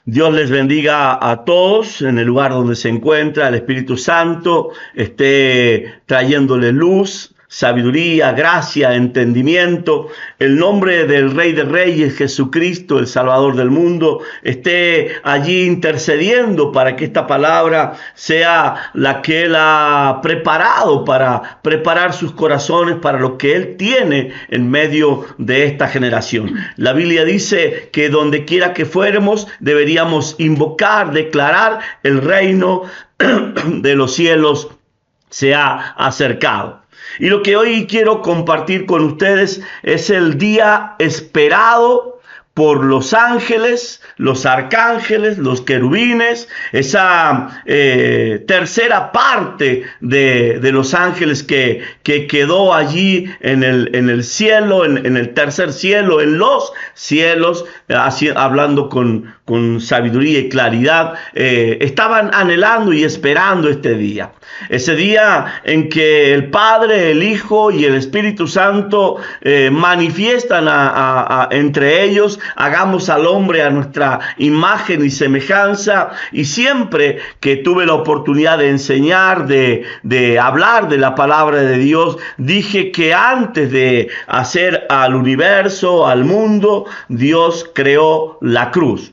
Dios les bendiga a todos en el lugar donde se encuentra. El Espíritu Santo esté trayéndole luz, sabiduría, gracia, entendimiento. El nombre del Rey de Reyes, Jesucristo, el Salvador del mundo, esté allí intercediendo para que esta palabra sea la que Él ha preparado para preparar sus corazones para lo que Él tiene en medio de esta generación. La Biblia dice que donde quiera que fuéramos deberíamos invocar, declarar el reino de los cielos se ha acercado. Y lo que hoy quiero compartir con ustedes es el día esperado por los ángeles, los arcángeles, los querubines, esa tercera parte de los ángeles que quedó allí en el cielo, en el tercer cielo, en los cielos, hablando con sabiduría y claridad, estaban anhelando y esperando este día. Ese día en que el Padre, el Hijo y el Espíritu Santo manifiestan entre ellos: hagamos al hombre a nuestra imagen y semejanza. Y siempre que tuve la oportunidad de enseñar, de hablar de la palabra de Dios, dije que antes de hacer al universo, al mundo, Dios creó la cruz.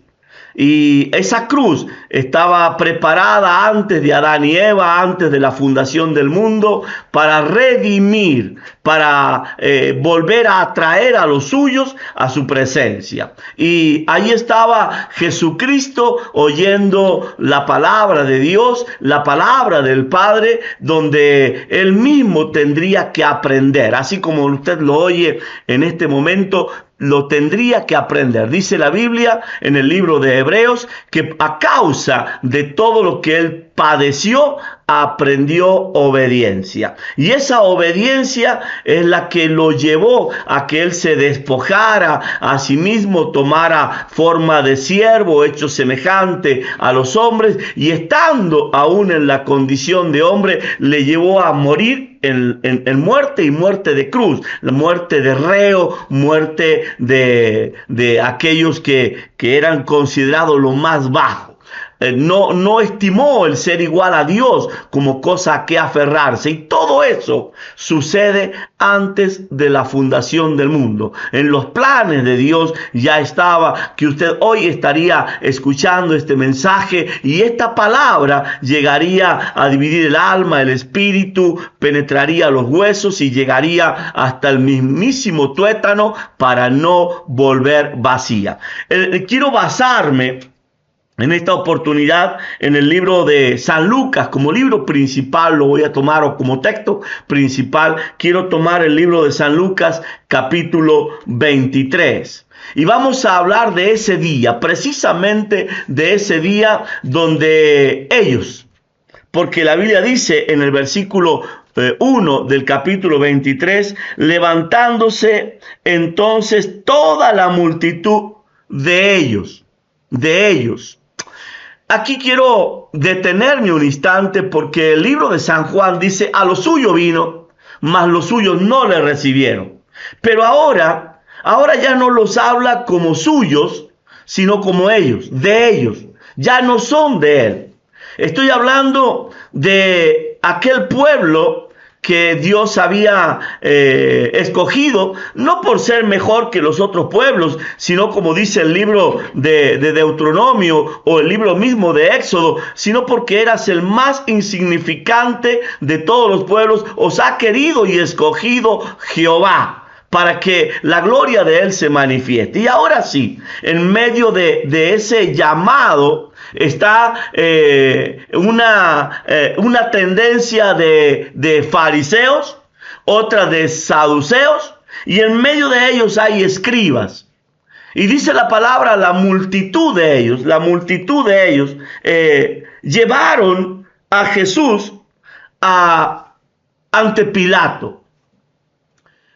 Y esa cruz estaba preparada antes de Adán y Eva, antes de la fundación del mundo, para redimir, para volver a atraer a los suyos a su presencia. Y ahí estaba Jesucristo oyendo la palabra de Dios, la palabra del Padre, donde Él mismo tendría que aprender. Así como usted lo oye en este momento, lo tendría que aprender. Dice la Biblia en el libro de Hebreos que a causa de todo lo que Él padeció, aprendió obediencia. Y esa obediencia es la que lo llevó a que Él se despojara a sí mismo, tomara forma de siervo, hecho semejante a los hombres, y estando aún en la condición de hombre, le llevó a morir en muerte, y muerte de cruz, la muerte de reo, muerte de aquellos que eran considerados lo más bajo. No estimó el ser igual a Dios como cosa a que aferrarse. Y todo eso sucede antes de la fundación del mundo. En los planes de Dios ya estaba que usted hoy estaría escuchando este mensaje, y esta palabra llegaría a dividir el alma, el espíritu, penetraría los huesos y llegaría hasta el mismísimo tuétano para no volver vacía. Quiero basarme en esta oportunidad en el libro de San Lucas como libro principal. Lo voy a tomar, o como texto principal quiero tomar el libro de San Lucas capítulo 23. Y vamos a hablar de ese día, precisamente de ese día donde ellos, porque la Biblia dice en el versículo 1 del capítulo 23, levantándose entonces toda la multitud de ellos. Aquí quiero detenerme un instante, porque el libro de San Juan dice: a lo suyo vino, mas los suyos no le recibieron. Pero ahora ya no los habla como suyos, sino como ellos, de ellos. Ya no son de él. Estoy hablando de aquel pueblo que Dios había escogido, no por ser mejor que los otros pueblos, sino como dice el libro de Deuteronomio o el libro mismo de Éxodo, sino porque eras el más insignificante de todos los pueblos. Os ha querido y escogido Jehová para que la gloria de Él se manifieste. Y ahora sí, en medio de ese llamado está una tendencia de fariseos, otra de saduceos, y en medio de ellos hay escribas. Y dice la palabra: la multitud de ellos llevaron a Jesús ante Pilato.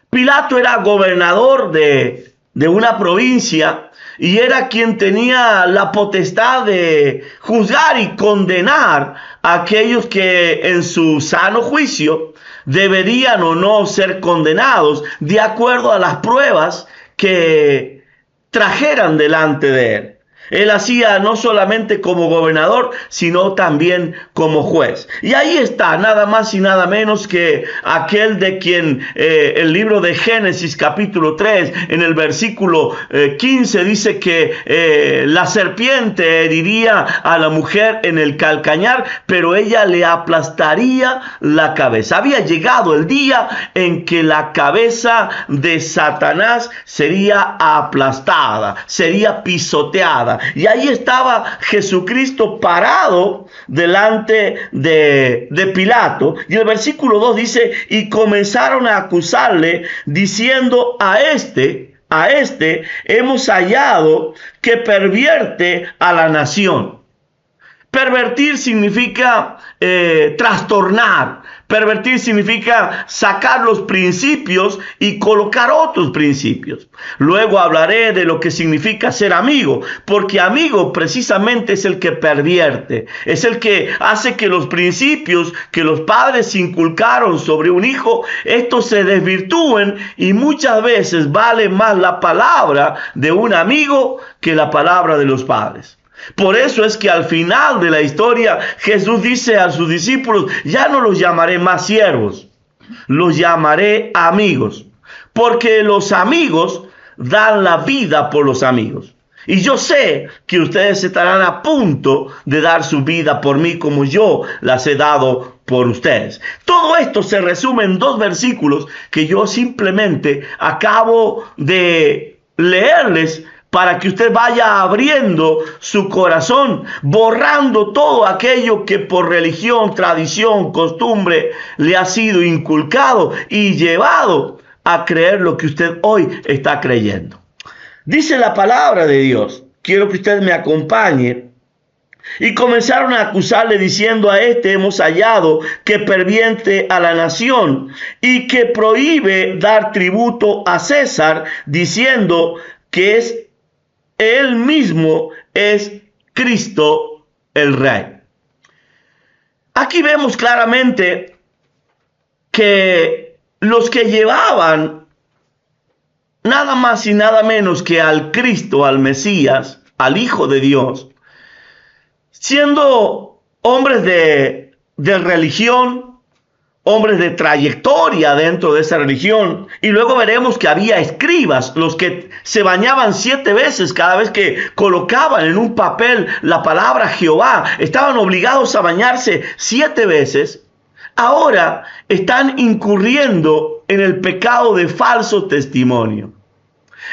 Pilato era gobernador de una provincia, y era quien tenía la potestad de juzgar y condenar a aquellos que en su sano juicio deberían o no ser condenados de acuerdo a las pruebas que trajeran delante de él. Él hacía no solamente como gobernador, sino también como juez. Y ahí está, nada más y nada menos que aquel de quien el libro de Génesis capítulo 3, en el versículo 15, dice que la serpiente heriría a la mujer en el calcañar, pero ella le aplastaría la cabeza. Había llegado el día en que la cabeza de Satanás sería aplastada, sería pisoteada. Y ahí estaba Jesucristo parado delante de Pilato. Y el versículo 2 dice, y comenzaron a acusarle diciendo, a este hemos hallado que pervierte a la nación. Pervertir significa trastornar. Pervertir significa sacar los principios y colocar otros principios. Luego hablaré de lo que significa ser amigo, porque amigo precisamente es el que pervierte, es el que hace que los principios que los padres inculcaron sobre un hijo, estos se desvirtúen, y muchas veces vale más la palabra de un amigo que la palabra de los padres. Por eso es que al final de la historia Jesús dice a sus discípulos, ya no los llamaré más siervos, los llamaré amigos, porque los amigos dan la vida por los amigos. Y yo sé que ustedes estarán a punto de dar su vida por mí como yo las he dado por ustedes. Todo esto se resume en 2 versículos que yo simplemente acabo de leerles, para que usted vaya abriendo su corazón, borrando todo aquello que por religión, tradición, costumbre le ha sido inculcado y llevado a creer lo que usted hoy está creyendo. Dice la palabra de Dios, quiero que usted me acompañe. Y comenzaron a acusarle diciendo, a este hemos hallado que pervierte a la nación y que prohíbe dar tributo a César, diciendo que él mismo es Cristo el Rey. Aquí vemos claramente que los que llevaban nada más y nada menos que al Cristo, al Mesías, al Hijo de Dios, siendo hombres de religión, hombres de trayectoria dentro de esa religión, y luego veremos que había escribas, los que se bañaban 7 veces cada vez que colocaban en un papel la palabra Jehová, estaban obligados a bañarse 7 veces, ahora están incurriendo en el pecado de falso testimonio.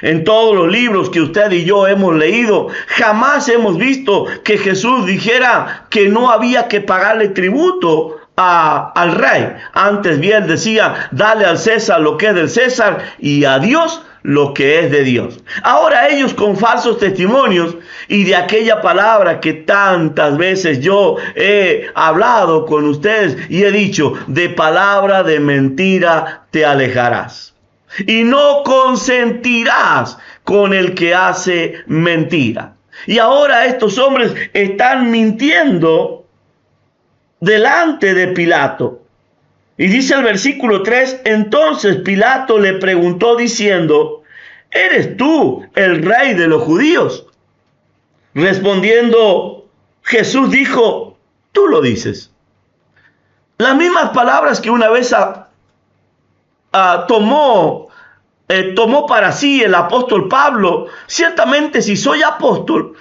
En todos los libros que usted y yo hemos leído, jamás hemos visto que Jesús dijera que no había que pagarle tributo al rey. Antes bien decía, dale al César lo que es del César y a Dios lo que es de Dios. Ahora ellos con falsos testimonios y de aquella palabra que tantas veces yo he hablado con ustedes y he dicho, de palabra de mentira te alejarás y no consentirás con el que hace mentira. Y ahora estos hombres están mintiendo delante de Pilato. Y dice el versículo 3, entonces Pilato le preguntó diciendo, ¿eres tú el rey de los judíos? Respondiendo Jesús dijo, tú lo dices. Las mismas palabras que una vez tomó para sí el apóstol Pablo. Ciertamente, si soy apóstol,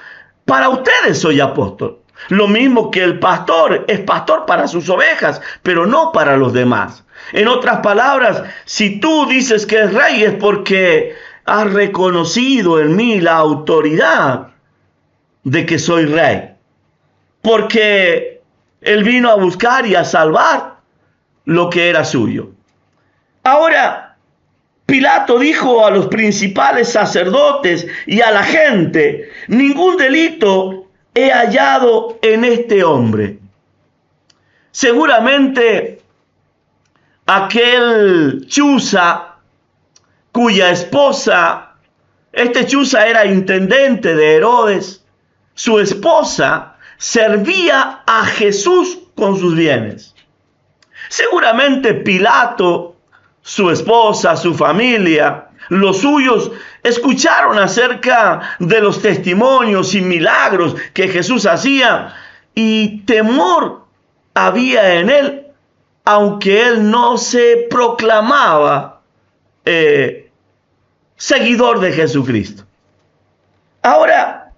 para ustedes soy apóstol. Lo mismo que el pastor es pastor para sus ovejas, pero no para los demás. En otras palabras, si tú dices que es rey es porque has reconocido en mí la autoridad de que soy rey. Porque él vino a buscar y a salvar lo que era suyo. Ahora, Pilato dijo a los principales sacerdotes y a la gente, ningún delito he hallado en este hombre. Seguramente aquel Chuza, cuya esposa, este Chuza era intendente de Herodes, su esposa servía a Jesús con sus bienes. Seguramente Pilato, su esposa, su familia, Los suyos escucharon acerca de los testimonios y milagros que Jesús hacía, y temor había en él, aunque él no se proclamaba seguidor de Jesucristo. Ahora,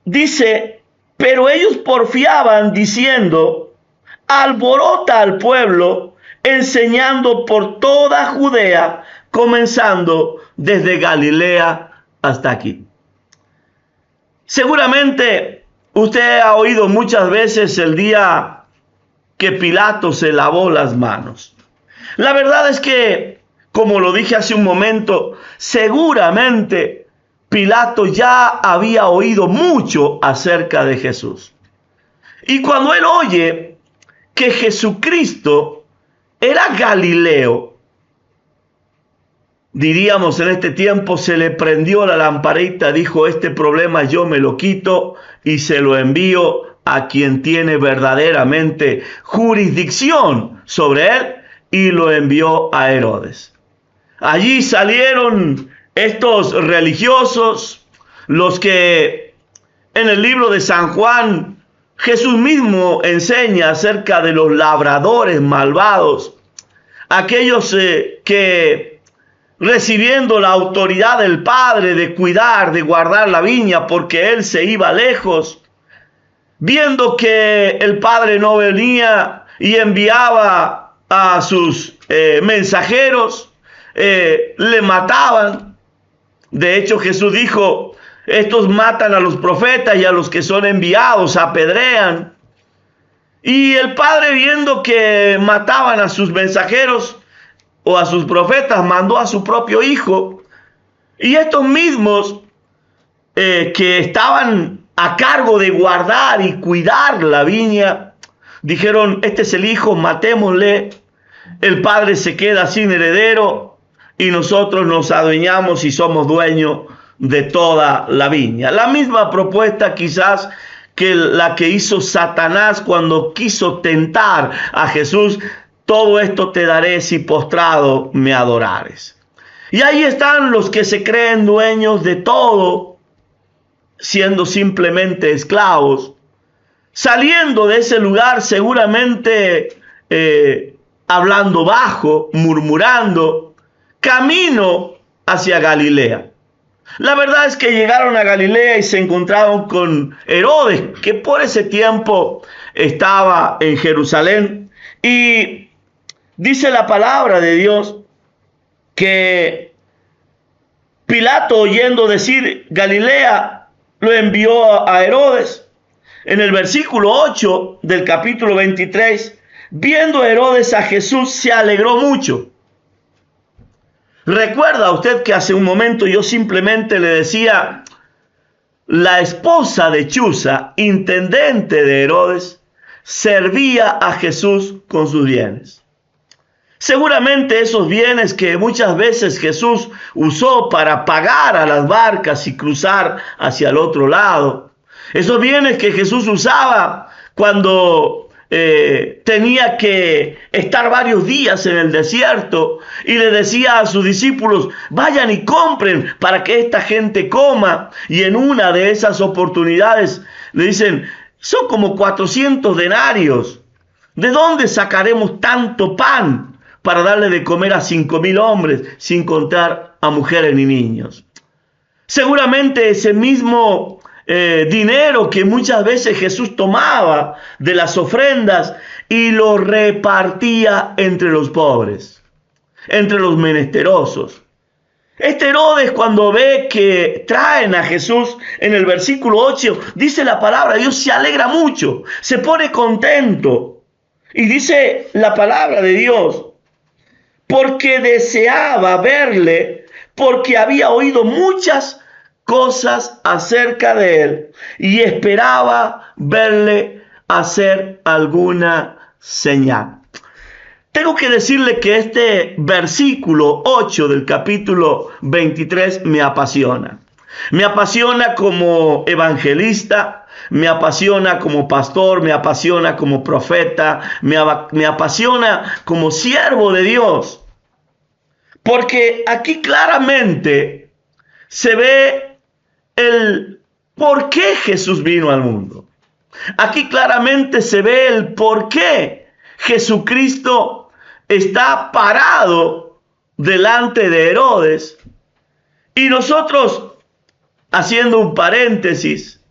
dice, pero ellos porfiaban diciendo, alborota al pueblo, enseñando por toda Judea, comenzando desde Galilea hasta aquí. Seguramente usted ha oído muchas veces el día que Pilato se lavó las manos. La verdad es que, como lo dije hace un momento, seguramente Pilato ya había oído mucho acerca de Jesús. Y cuando él oye que Jesucristo era Galileo, diríamos en este tiempo, se le prendió la lamparita, dijo, este problema yo me lo quito y se lo envío a quien tiene verdaderamente jurisdicción sobre él, y lo envió a Herodes. Allí salieron estos religiosos, los que en el libro de San Juan Jesús mismo enseña acerca de los labradores malvados, aquellos que recibiendo la autoridad del Padre de cuidar, de guardar la viña, porque él se iba lejos, viendo que el Padre no venía y enviaba a sus mensajeros, le mataban. De hecho, Jesús dijo, estos matan a los profetas y a los que son enviados, apedrean. Y el Padre, viendo que mataban a sus mensajeros o a sus profetas, mandó a su propio Hijo. Y estos mismos que estaban a cargo de guardar y cuidar la viña, dijeron, este es el Hijo, matémosle. El Padre se queda sin heredero y nosotros nos adueñamos y somos dueños de toda la viña. La misma propuesta quizás que la que hizo Satanás cuando quiso tentar a Jesús. Todo esto te daré si postrado me adorares. Y ahí están los que se creen dueños de todo, siendo simplemente esclavos, saliendo de ese lugar seguramente hablando bajo, murmurando, camino hacia Galilea. La verdad es que llegaron a Galilea y se encontraron con Herodes, que por ese tiempo estaba en Jerusalén. Y dice la palabra de Dios que Pilato, oyendo decir Galilea, lo envió a Herodes. En el versículo 8 del capítulo 23, viendo Herodes a Jesús, se alegró mucho. Recuerda usted que hace un momento yo simplemente le decía, la esposa de Chuza, intendente de Herodes, servía a Jesús con sus bienes. Seguramente esos bienes que muchas veces Jesús usó para pagar a las barcas y cruzar hacia el otro lado. Esos bienes que Jesús usaba cuando tenía que estar varios días en el desierto y le decía a sus discípulos, vayan y compren para que esta gente coma. Y en una de esas oportunidades le dicen, son como 400 denarios. ¿De dónde sacaremos tanto pan para darle de comer a 5,000 hombres, sin contar a mujeres ni niños? Seguramente ese mismo dinero que muchas veces Jesús tomaba de las ofrendas y lo repartía entre los pobres, entre los menesterosos. Este Herodes, cuando ve que traen a Jesús, en el versículo 8, dice la palabra de Dios, se alegra mucho, se pone contento. Y dice la palabra de Dios, porque deseaba verle, porque había oído muchas cosas acerca de él y esperaba verle hacer alguna señal. Tengo que decirle que este versículo 8 del capítulo 23 me apasiona. Me apasiona como evangelista, me apasiona como pastor, me apasiona como profeta, me apasiona como siervo de Dios. Porque aquí claramente se ve el por qué Jesús vino al mundo. Aquí claramente se ve el por qué Jesucristo está parado delante de Herodes. Y nosotros, haciendo un paréntesis,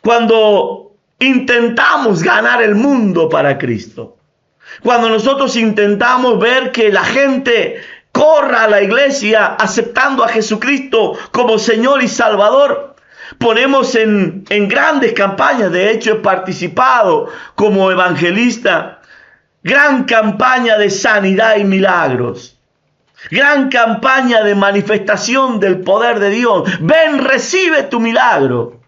cuando intentamos ganar el mundo para Cristo, cuando nosotros intentamos ver que la gente corra a la iglesia aceptando a Jesucristo como Señor y Salvador, ponemos en grandes campañas. De hecho, he participado como evangelista, gran campaña de sanidad y milagros, gran campaña de manifestación del poder de Dios. Ven, recibe tu milagro.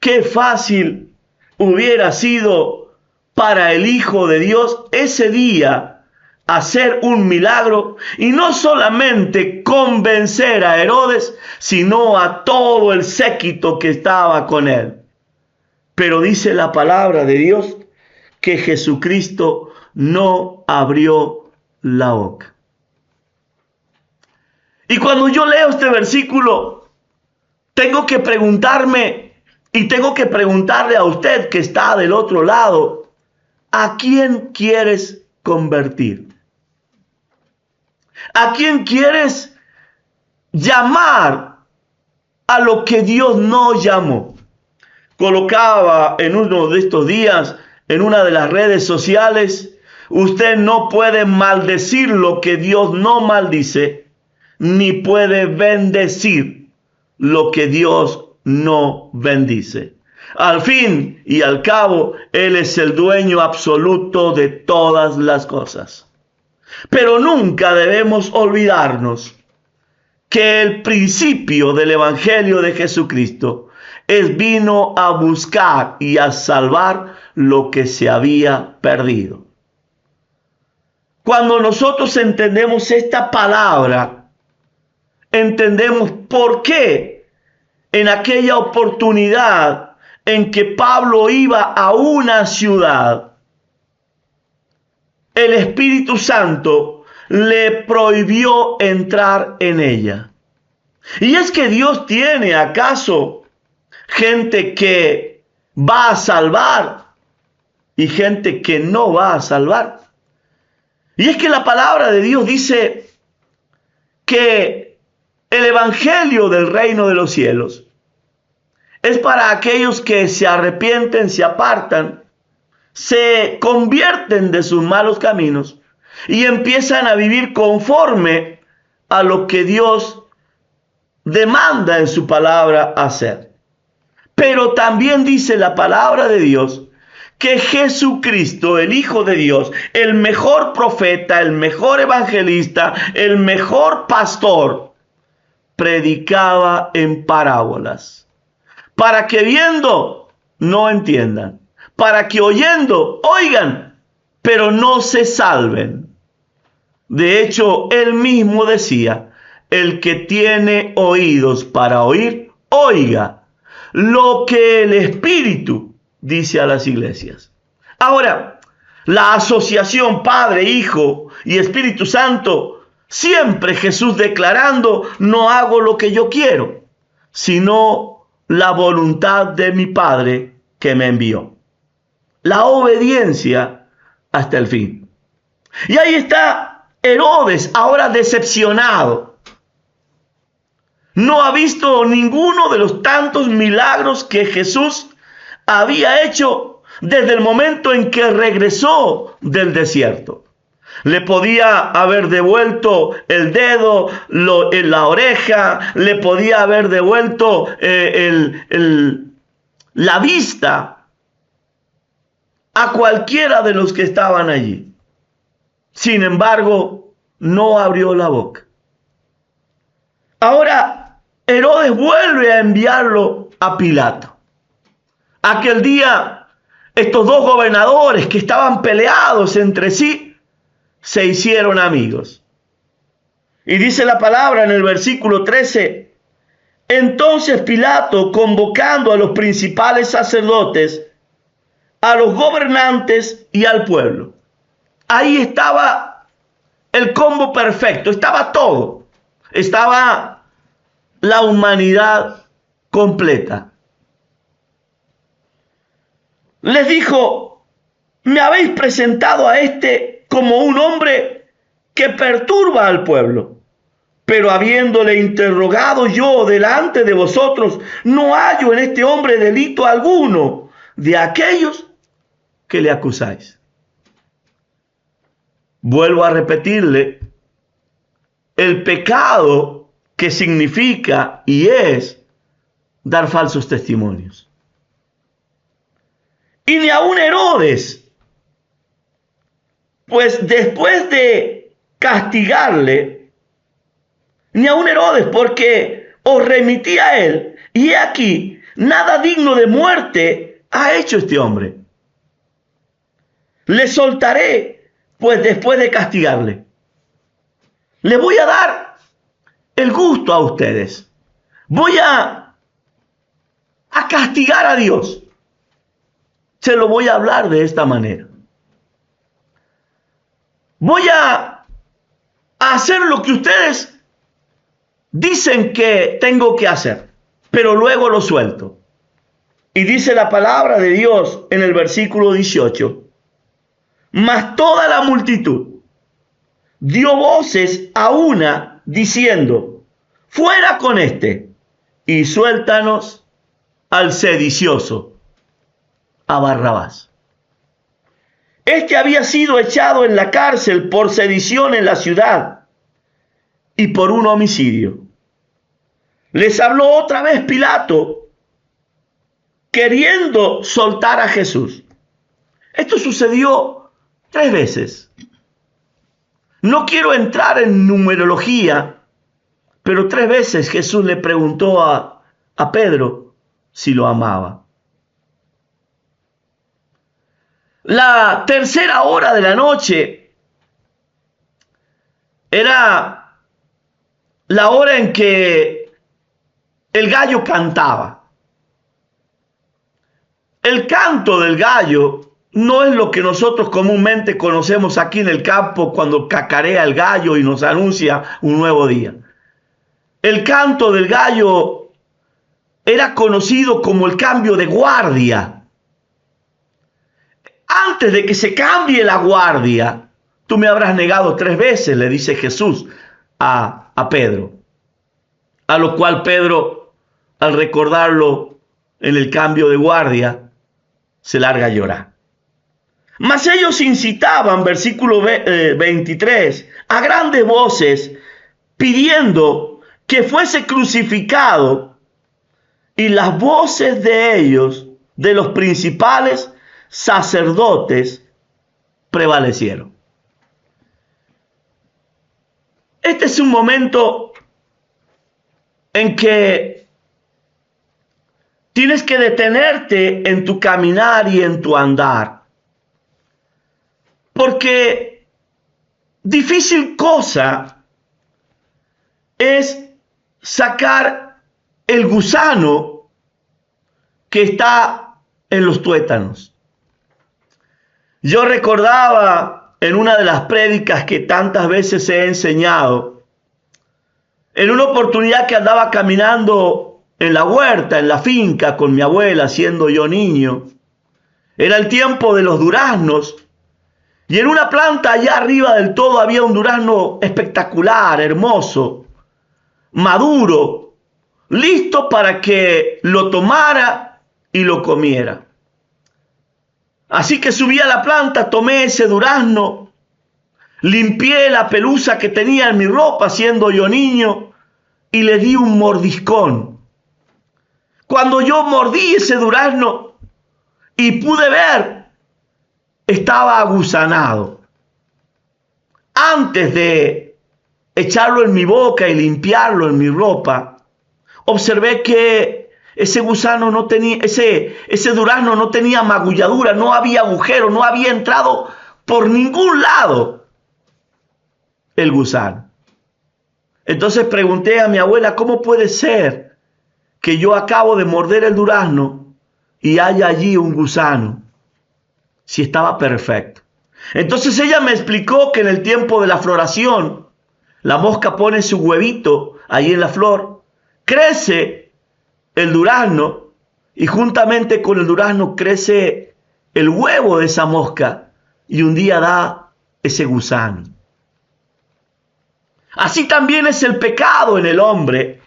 Qué fácil hubiera sido para el Hijo de Dios ese día hacer un milagro y no solamente convencer a Herodes, sino a todo el séquito que estaba con él. Pero dice la palabra de Dios que Jesucristo no abrió la boca. Y cuando yo leo este versículo, tengo que preguntarme y tengo que preguntarle a usted que está del otro lado, ¿a quién quieres convertir? ¿A quién quieres llamar a lo que Dios no llamó? Colocaba en uno de estos días en una de las redes sociales: usted no puede maldecir lo que Dios no maldice, ni puede bendecir lo que Dios no bendice. Al fin y al cabo, Él es el dueño absoluto de todas las cosas. Pero nunca debemos olvidarnos que el principio del Evangelio de Jesucristo vino a buscar y a salvar lo que se había perdido. Cuando nosotros entendemos esta palabra, entendemos por qué en aquella oportunidad en que Pablo iba a una ciudad, el Espíritu Santo le prohibió entrar en ella. Y es que Dios tiene acaso gente que va a salvar y gente que no va a salvar. Y es que la palabra de Dios dice que el evangelio del reino de los cielos es para aquellos que se arrepienten, se apartan, se convierten de sus malos caminos y empiezan a vivir conforme a lo que Dios demanda en su palabra hacer. Pero también dice la palabra de Dios que Jesucristo, el Hijo de Dios, el mejor profeta, el mejor evangelista, el mejor pastor, predicaba en parábolas, para que viendo no entiendan, para que oyendo oigan, pero no se salven. De hecho, él mismo decía: el que tiene oídos para oír, oiga lo que el Espíritu dice a las iglesias. Ahora, la asociación Padre, Hijo y Espíritu Santo, siempre Jesús declarando: no hago lo que yo quiero, sino la voluntad de mi Padre que me envió. La obediencia hasta el fin. Y ahí está Herodes, ahora decepcionado. No ha visto ninguno de los tantos milagros que Jesús había hecho desde el momento en que regresó del desierto. Le podía haber devuelto el dedo, en la oreja, le podía haber devuelto la vista a cualquiera de los que estaban allí. Sin embargo, no abrió la boca. Ahora, Herodes vuelve a enviarlo a Pilato. Aquel día, estos dos gobernadores que estaban peleados entre sí, se hicieron amigos. Y dice la palabra en el versículo 13: entonces Pilato, convocando a los principales sacerdotes, a los gobernantes y al pueblo. Ahí estaba el combo perfecto, estaba todo. Estaba la humanidad completa. Les dijo, me habéis presentado a este como un hombre que perturba al pueblo. Pero habiéndole interrogado yo delante de vosotros, no hallo en este hombre delito alguno de aquellos que le acusáis. Vuelvo a repetirle, el pecado que significa y es dar falsos testimonios. Y ni aun Herodes, pues después de castigarle, ni aun Herodes, porque os remití a él, y he aquí, nada digno de muerte ha hecho este hombre. Le soltaré, pues después de castigarle. Le voy a dar el gusto a ustedes. Voy a castigar a Dios. Se lo voy a hablar de esta manera. Voy a hacer lo que ustedes dicen que tengo que hacer, pero luego lo suelto. Y dice la palabra de Dios en el versículo 18. Mas toda la multitud dio voces a una diciendo, fuera con este y suéltanos al sedicioso, a Barrabás. Este había sido echado en la cárcel por sedición en la ciudad y por un homicidio. Les habló otra vez Pilato, queriendo soltar a Jesús. Esto sucedió 3 veces. No quiero entrar en numerología, pero 3 veces Jesús le preguntó a Pedro si lo amaba. La tercera hora de la noche era la hora en que el gallo cantaba. El canto del gallo no es lo que nosotros comúnmente conocemos aquí en el campo cuando cacarea el gallo y nos anuncia un nuevo día. El canto del gallo era conocido como el cambio de guardia. Antes de que se cambie la guardia, tú me habrás negado 3 veces, le dice Jesús a Pedro. A lo cual Pedro, al recordarlo en el cambio de guardia, se larga a llorar. Mas ellos incitaban, versículo 23, a grandes voces, pidiendo que fuese crucificado, y las voces de ellos, de los principales sacerdotes, prevalecieron. Este es un momento en que tienes que detenerte en tu caminar y en tu andar. Porque difícil cosa es sacar el gusano que está en los tuétanos. Yo recordaba en una de las prédicas que tantas veces he enseñado, en una oportunidad que andaba caminando en la huerta, en la finca con mi abuela, siendo yo niño. Era el tiempo de los duraznos. Y en una planta allá arriba del todo había un durazno espectacular, hermoso, maduro, listo para que lo tomara y lo comiera. Así que subí a la planta, tomé ese durazno, limpié la pelusa que tenía en mi ropa siendo yo niño y le di un mordiscón. Cuando yo mordí ese durazno y pude ver, estaba agusanado. Antes de echarlo en mi boca y limpiarlo en mi ropa, observé que ese gusano no tenía, ese durazno no tenía magulladura, no había agujero, no había entrado por ningún lado el gusano. Entonces pregunté a mi abuela, ¿cómo puede ser que yo acabo de morder el durazno y haya allí un gusano si estaba perfecto? Entonces ella me explicó que en el tiempo de la floración, la mosca pone su huevito ahí en la flor, crece el durazno y juntamente con el durazno crece el huevo de esa mosca y un día da ese gusano. Así también es el pecado en el hombre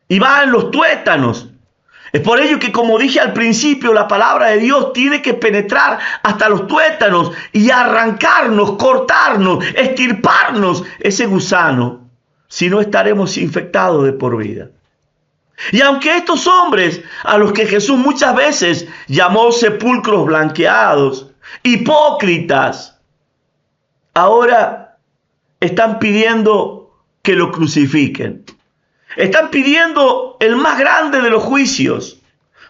y va en los tuétanos. Es por ello que, como dije al principio, la palabra de Dios tiene que penetrar hasta los tuétanos y arrancarnos, cortarnos, extirparnos ese gusano, si no estaremos infectados de por vida. Y aunque estos hombres, a los que Jesús muchas veces llamó sepulcros blanqueados, hipócritas, ahora están pidiendo que lo crucifiquen. Están pidiendo el más grande de los juicios,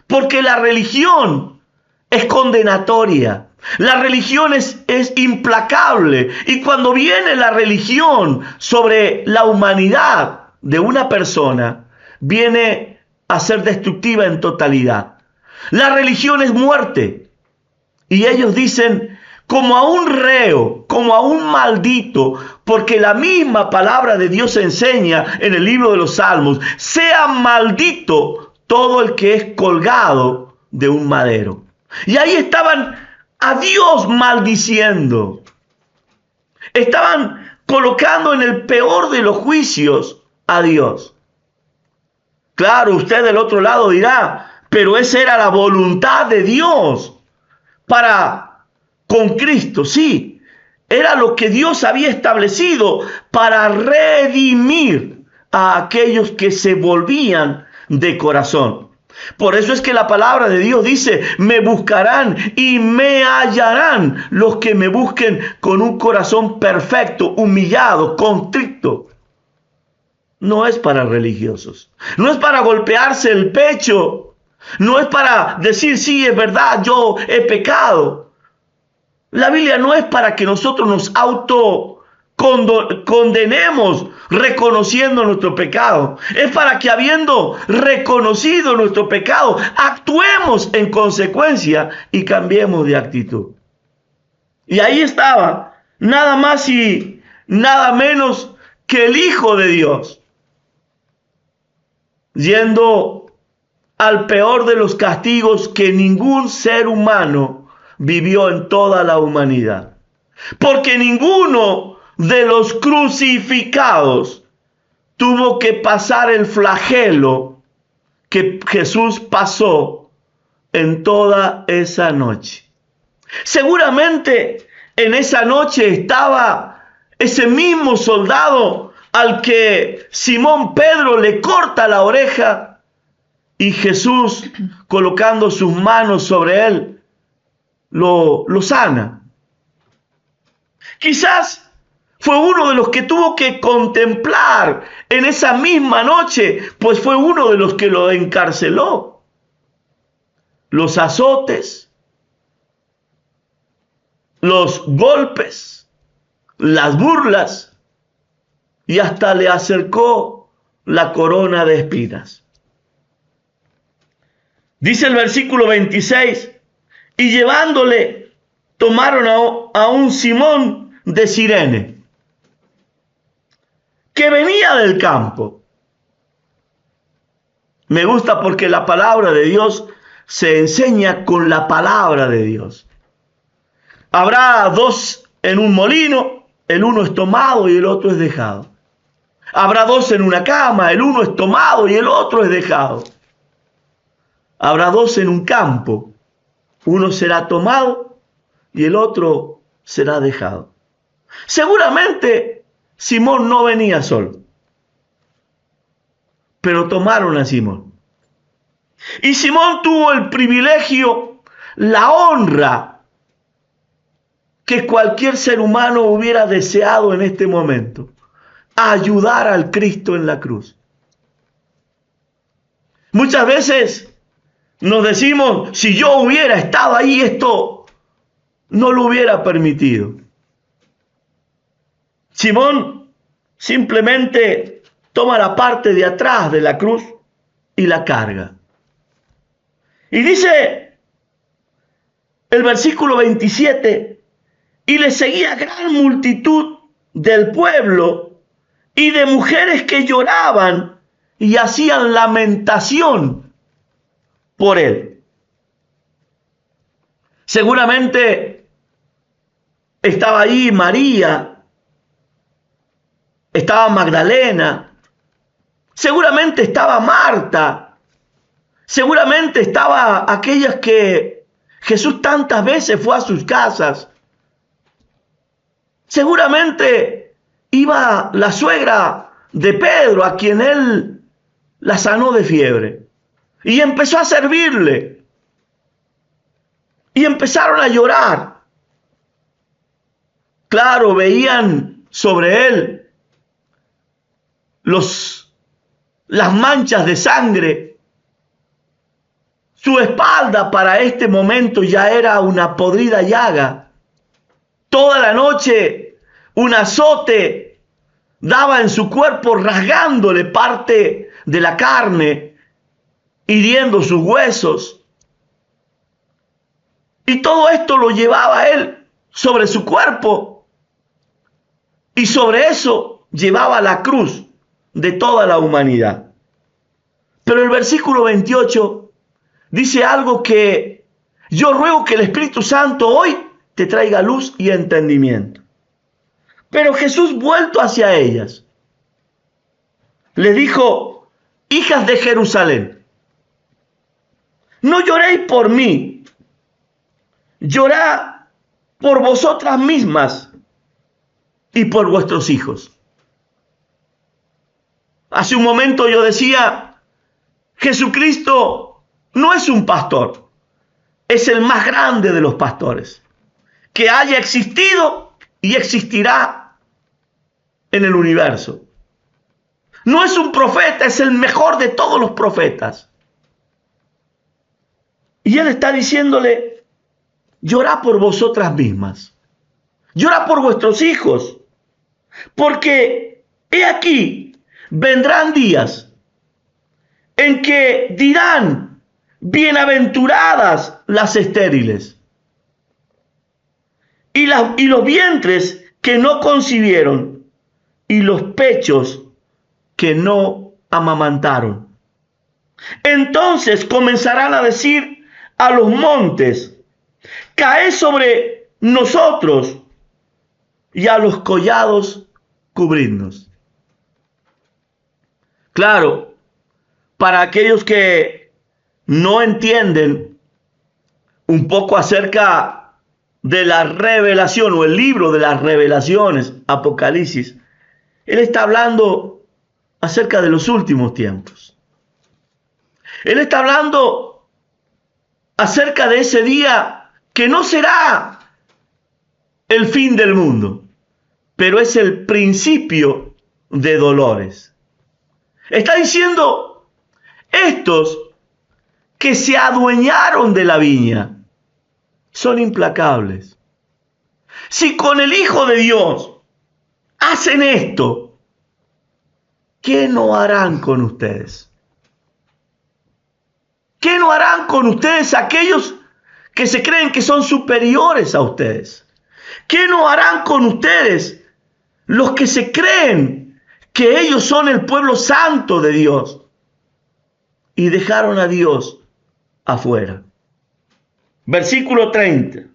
porque la religión es condenatoria. La religión es implacable. Y cuando viene la religión sobre la humanidad de una persona, viene a ser destructiva en totalidad. La religión es muerte. Y ellos dicen, como a un reo, como a un maldito, porque la misma palabra de Dios enseña en el libro de los Salmos, sea maldito todo el que es colgado de un madero. Y ahí estaban a Dios maldiciendo. Estaban colocando en el peor de los juicios a Dios. Claro, usted del otro lado dirá, pero esa era la voluntad de Dios con Cristo, sí, era lo que Dios había establecido para redimir a aquellos que se volvían de corazón. Por eso es que la palabra de Dios dice, me buscarán y me hallarán los que me busquen con un corazón perfecto, humillado, contrito. No es para religiosos, no es para golpearse el pecho, no es para decir, sí, es verdad, yo he pecado. La Biblia no es para que nosotros nos condenemos reconociendo nuestro pecado. Es para que, habiendo reconocido nuestro pecado, actuemos en consecuencia y cambiemos de actitud. Y ahí estaba, nada más y nada menos que el Hijo de Dios, yendo al peor de los castigos que ningún ser humano vivió en toda la humanidad. Porque ninguno de los crucificados tuvo que pasar el flagelo que Jesús pasó en toda esa noche. Seguramente en esa noche estaba ese mismo soldado al que Simón Pedro le corta la oreja y Jesús, colocando sus manos sobre él, lo sana. Quizás fue uno de los que tuvo que contemplar en esa misma noche, pues fue uno de los que lo encarceló. Los azotes, los golpes, las burlas y hasta le acercó la corona de espinas. Dice el versículo 26, y llevándole, tomaron a un Simón de Cirene, que venía del campo. Me gusta porque la palabra de Dios se enseña con la palabra de Dios. Habrá dos en un molino, el uno es tomado y el otro es dejado. Habrá dos en una cama, el uno es tomado y el otro es dejado. Habrá dos en un campo, uno será tomado y el otro será dejado. Seguramente Simón no venía solo, pero tomaron a Simón. Y Simón tuvo el privilegio, la honra que cualquier ser humano hubiera deseado en este momento: ayudar al Cristo en la cruz. Muchas veces nos decimos, si yo hubiera estado ahí, esto no lo hubiera permitido. Simón simplemente toma la parte de atrás de la cruz y la carga. Y dice el versículo 27, y le seguía gran multitud del pueblo y de mujeres que lloraban y hacían lamentación por él. Seguramente estaba ahí María, estaba Magdalena, seguramente estaba Marta, seguramente estaba aquellas que Jesús tantas veces fue a sus casas. Seguramente iba la suegra de Pedro, a quien él la sanó de fiebre, y empezó a servirle. Y empezaron a llorar. Claro, veían sobre él las manchas de sangre. Su espalda para este momento ya era una podrida llaga. Toda la noche un azote daba en su cuerpo, rasgándole parte de la carne, hiriendo sus huesos. Y todo esto lo llevaba él sobre su cuerpo. Y sobre eso llevaba la cruz de toda la humanidad. Pero el versículo 28 dice algo que yo ruego que el Espíritu Santo hoy te traiga luz y entendimiento. Pero Jesús, vuelto hacia ellas, le dijo: hijas de Jerusalén, no lloréis por mí, llorad por vosotras mismas y por vuestros hijos. Hace un momento yo decía, Jesucristo no es un pastor, es el más grande de los pastores, que haya existido y existirá en el universo. No es un profeta, es el mejor de todos los profetas. Y él está diciéndole: llorad por vosotras mismas, llorad por vuestros hijos, porque he aquí, vendrán días en que dirán: bienaventuradas las estériles y los vientres que no concibieron y los pechos que no amamantaron. Entonces comenzarán a decir a los montes: caed sobre nosotros, y a los collados cubridnos. Claro, para aquellos que no entienden un poco acerca de la revelación o el libro de las revelaciones, Apocalipsis, él está hablando acerca de los últimos tiempos. Él está hablando acerca de ese día que no será el fin del mundo, pero es el principio de dolores. Está diciendo: estos que se adueñaron de la viña son implacables. Si con el Hijo de Dios hacen esto, ¿qué no harán con ustedes? ¿Qué no harán con ustedes aquellos que se creen que son superiores a ustedes? ¿Qué no harán con ustedes los que se creen que ellos son el pueblo santo de Dios y dejaron a Dios afuera? Versículo 30.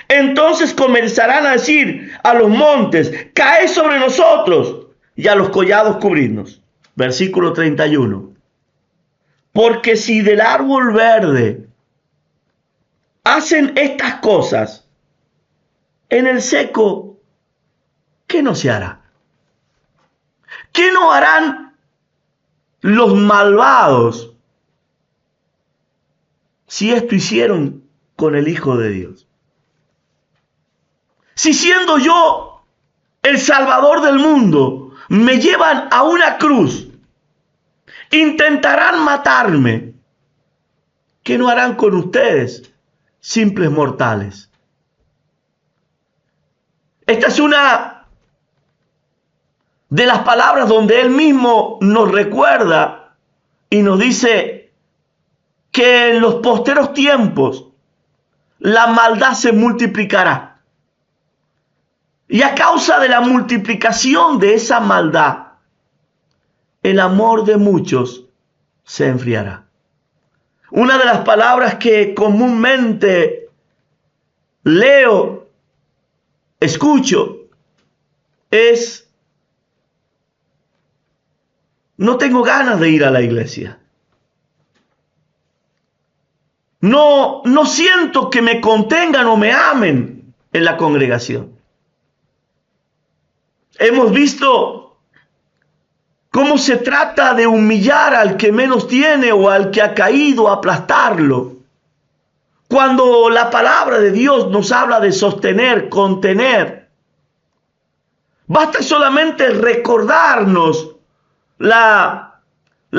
Entonces comenzarán a decir a los montes: caed sobre nosotros, y a los collados cubridnos. Versículo 31. Porque si del árbol verde hacen estas cosas, en el seco, ¿qué no se hará? ¿Qué no harán los malvados si esto hicieron con el Hijo de Dios? Si siendo yo el Salvador del mundo, me llevan a una cruz, intentarán matarme, ¿qué no harán con ustedes, simples mortales? Esta es una de las palabras donde él mismo nos recuerda y nos dice que en los posteros tiempos la maldad se multiplicará. Y a causa de la multiplicación de esa maldad, el amor de muchos se enfriará. Una de las palabras que comúnmente leo, escucho, es: no tengo ganas de ir a la iglesia. No siento que me contengan o me amen en la congregación. Hemos visto cómo se trata de humillar al que menos tiene o al que ha caído, aplastarlo. Cuando la palabra de Dios nos habla de sostener, contener. Basta solamente recordarnos la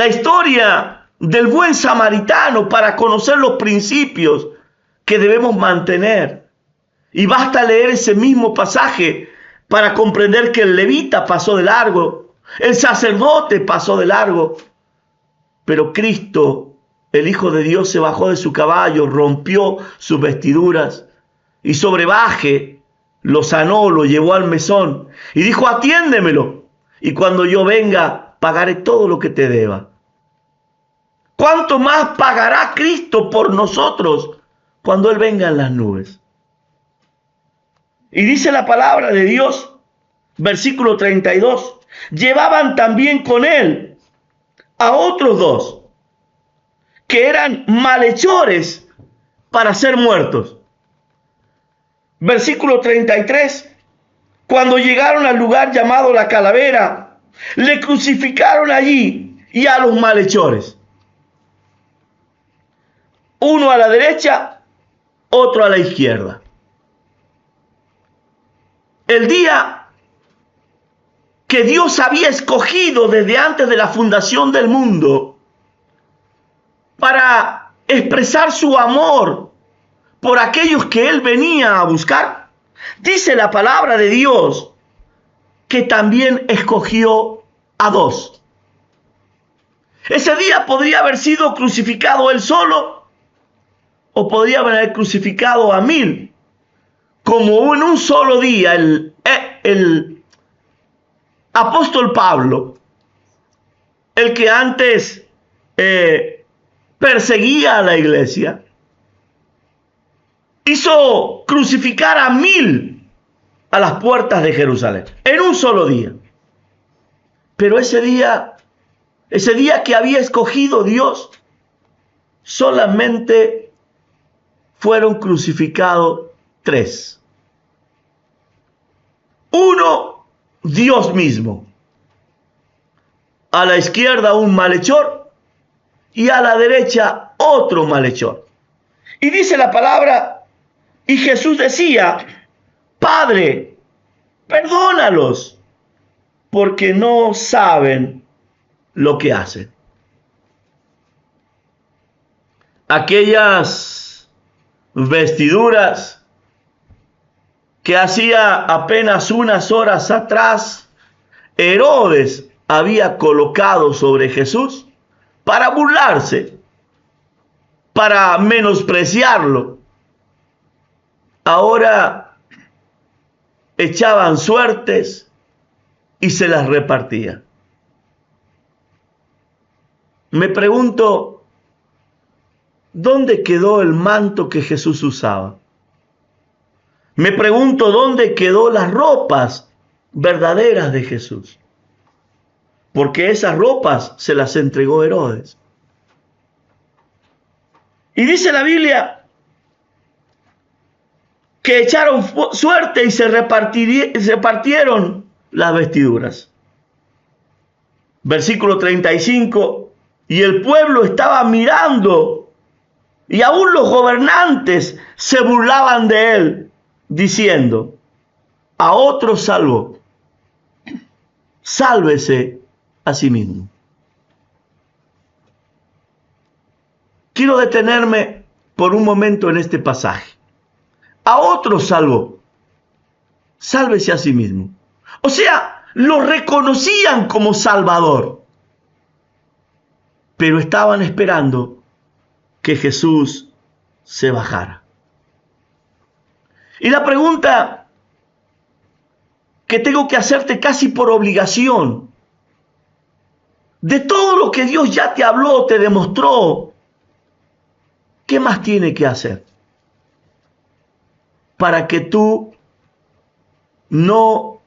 historia del buen samaritano para conocer los principios que debemos mantener. Y basta leer ese mismo pasaje para comprender que el levita pasó de largo, el sacerdote pasó de largo, pero Cristo, el Hijo de Dios, se bajó de su caballo, rompió sus vestiduras y sobre baje lo sanó, lo llevó al mesón y dijo: atiéndemelo, y cuando yo venga pagaré todo lo que te deba. ¿Cuánto más pagará Cristo por nosotros cuando Él venga en las nubes? Y dice la palabra de Dios, versículo 32, llevaban también con Él a otros dos, que eran malhechores para ser muertos. Versículo 33, cuando llegaron al lugar llamado La Calavera, le crucificaron allí y a los malhechores. Uno a la derecha, otro a la izquierda. El día que Dios había escogido desde antes de la fundación del mundo para expresar su amor por aquellos que Él venía a buscar, dice la palabra de Dios que también escogió a dos. Ese día podría haber sido crucificado Él solo, o podría haber crucificado a 1000, como en un solo día el apóstol Pablo, el que antes perseguía a la iglesia, hizo crucificar a 1000 a las puertas de Jerusalén, en un solo día. Pero ese día que había escogido Dios, solamente fueron crucificados 3. Uno, Dios mismo. A la izquierda un malhechor y a la derecha otro malhechor. Y dice la palabra, y Jesús decía: Padre, perdónalos, porque no saben lo que hacen. Aquellas vestiduras que hacía apenas unas horas atrás Herodes había colocado sobre Jesús para burlarse, para menospreciarlo, ahora echaban suertes y se las repartían. Me pregunto, ¿dónde quedó el manto que Jesús usaba? Me pregunto, ¿dónde quedó las ropas verdaderas de Jesús? Porque esas ropas se las entregó Herodes. Y dice la Biblia que echaron suerte y se repartieron las vestiduras. Versículo 35, y el pueblo estaba mirando, y aún los gobernantes se burlaban de él, diciendo: a otro salvó, sálvese a sí mismo. Quiero detenerme por un momento en este pasaje. A otro salvó, sálvese a sí mismo. O sea, lo reconocían como Salvador, pero estaban esperando que Jesús se bajara. Y la pregunta que tengo que hacerte casi por obligación. De todo lo que Dios ya te habló, te demostró, ¿qué más tiene que hacer para que tú no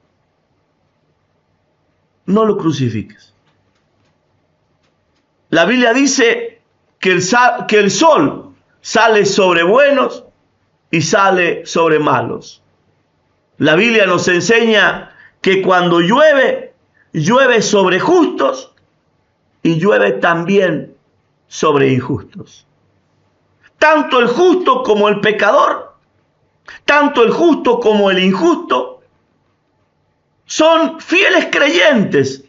lo crucifiques? La Biblia dice que el sol sale sobre buenos y sale sobre malos. La Biblia nos enseña que cuando llueve, llueve sobre justos y llueve también sobre injustos. Tanto el justo como el pecador, tanto el justo como el injusto, son fieles creyentes,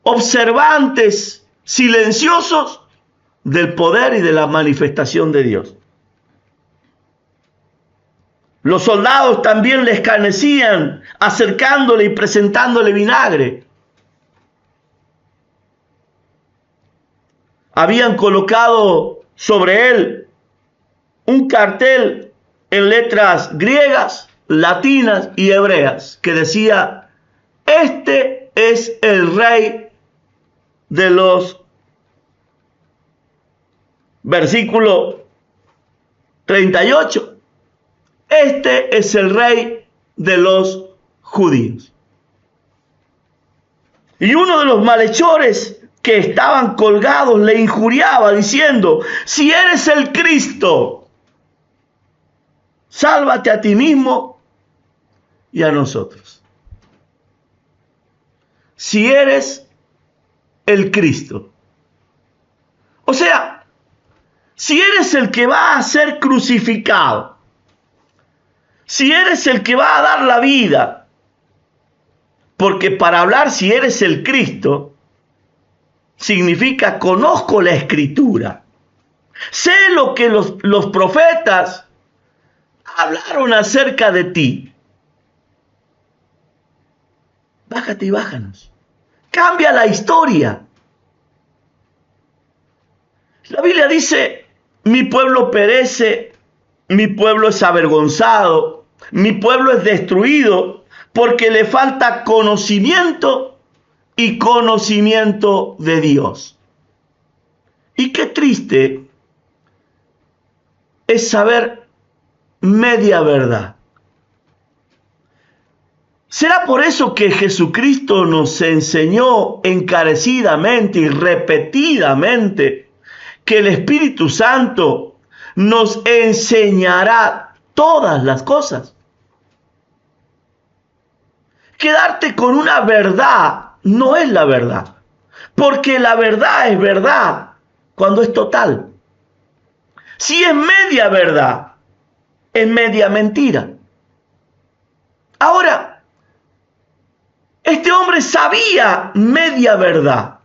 observantes, silenciosos del poder y de la manifestación de Dios. Los soldados también le escarnecían, acercándole y presentándole vinagre. Habían colocado sobre él un cartel en letras griegas, latinas y hebreas que decía: este es el rey de los, versículo 38, este es el rey de los judíos. Y uno de los malhechores que estaban colgados le injuriaba diciendo: si eres el Cristo, sálvate a ti mismo y a nosotros. Si eres el Cristo. O sea, si eres el que va a ser crucificado, si eres el que va a dar la vida, porque para hablar si eres el Cristo, significa conozco la Escritura, sé lo que los profetas hablaron acerca de ti. Bájate y bájanos. Cambia la historia. La Biblia dice: mi pueblo perece, mi pueblo es avergonzado, mi pueblo es destruido porque le falta conocimiento y conocimiento de Dios. Y qué triste es saber media verdad. ¿Será por eso que Jesucristo nos enseñó encarecidamente y repetidamente que el Espíritu Santo nos enseñará todas las cosas? Quedarte con una verdad no es la verdad, porque la verdad es verdad cuando es total. Si es media verdad, es media mentira. Ahora, este hombre sabía media verdad.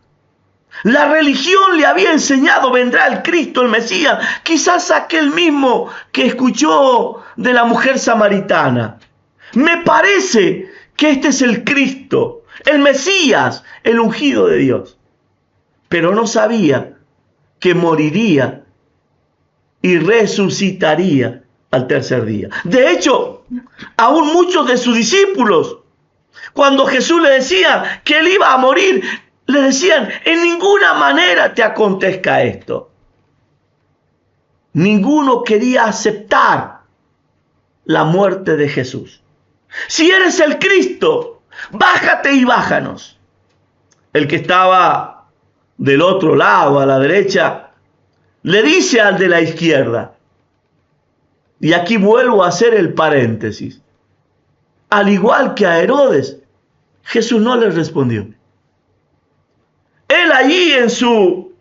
La religión le había enseñado: vendrá el Cristo, el Mesías. Quizás aquel mismo que escuchó de la mujer samaritana. Me parece que este es el Cristo, el Mesías, el ungido de Dios. Pero no sabía que moriría y resucitaría al tercer día. De hecho, aún muchos de sus discípulos, cuando Jesús le decía que él iba a morir, le decían: en ninguna manera te acontezca esto. Ninguno quería aceptar la muerte de Jesús. Si eres el Cristo, bájate y bájanos. El que estaba del otro lado, a la derecha, le dice al de la izquierda, y aquí vuelvo a hacer el paréntesis: al igual que a Herodes, Jesús no le respondió. Él allí en su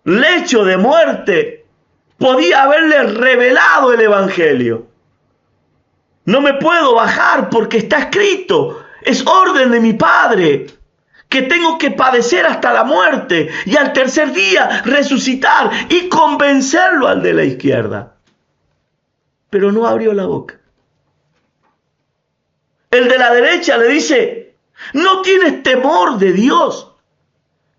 lecho de muerte podía haberle revelado el evangelio. No me puedo bajar porque está escrito, es orden de mi Padre, que tengo que padecer hasta la muerte y al tercer día resucitar, y convencerlo al de la izquierda. Pero no abrió la boca. El de la derecha le dice: ¿no tienes temor de Dios,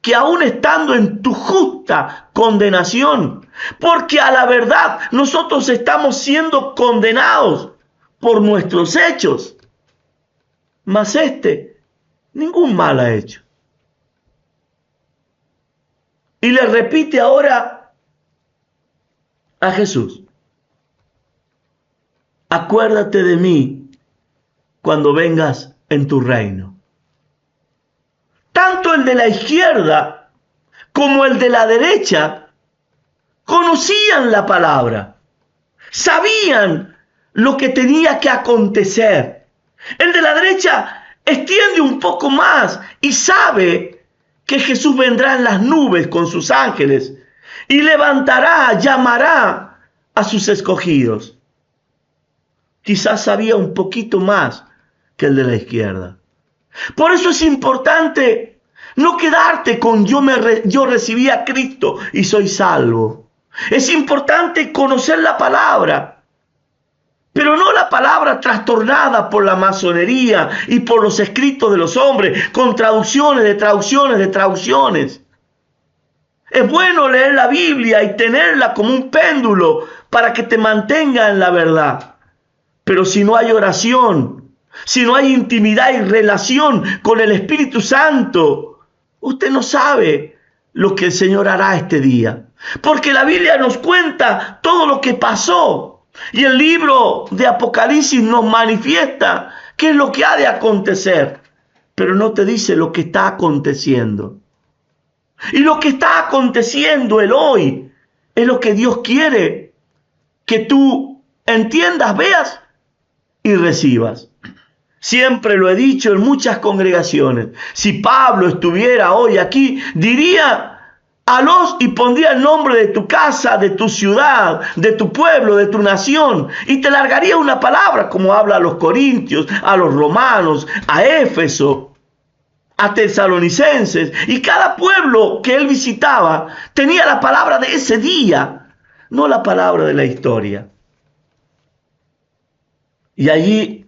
que aún estando en tu justa condenación, porque a la verdad nosotros estamos siendo condenados por nuestros hechos? mas este ningún mal ha hecho. Y le repite ahora a Jesús: acuérdate de mí cuando vengas en tu reino. Tanto el de la izquierda como el de la derecha conocían la palabra, sabían lo que tenía que acontecer. El de la derecha extiende un poco más y sabe que Jesús vendrá en las nubes con sus ángeles y levantará, llamará a sus escogidos. Quizás sabía un poquito más que el de la izquierda. Por eso es importante no quedarte con yo recibí a Cristo y soy salvo. Es importante conocer la palabra, pero no la palabra trastornada por la masonería y por los escritos de los hombres, con traducciones de traducciones de traducciones. Es bueno leer la Biblia y tenerla como un péndulo para que te mantenga en la verdad. Pero si no hay oración, si no hay intimidad y relación con el Espíritu Santo, usted no sabe lo que el Señor hará este día. Porque la Biblia nos cuenta todo lo que pasó. Y el libro de Apocalipsis nos manifiesta qué es lo que ha de acontecer. Pero no te dice lo que está aconteciendo. Y lo que está aconteciendo el hoy es lo que Dios quiere que tú entiendas, veas y recibas. Siempre lo he dicho en muchas congregaciones. Si Pablo estuviera hoy aquí, diría a los y pondría el nombre de tu casa, de tu ciudad, de tu pueblo, de tu nación, y te largaría una palabra como habla a los corintios, a los romanos, a Éfeso, a tesalonicenses, y cada pueblo que él visitaba tenía la palabra de ese día, no la palabra de la historia. Y allí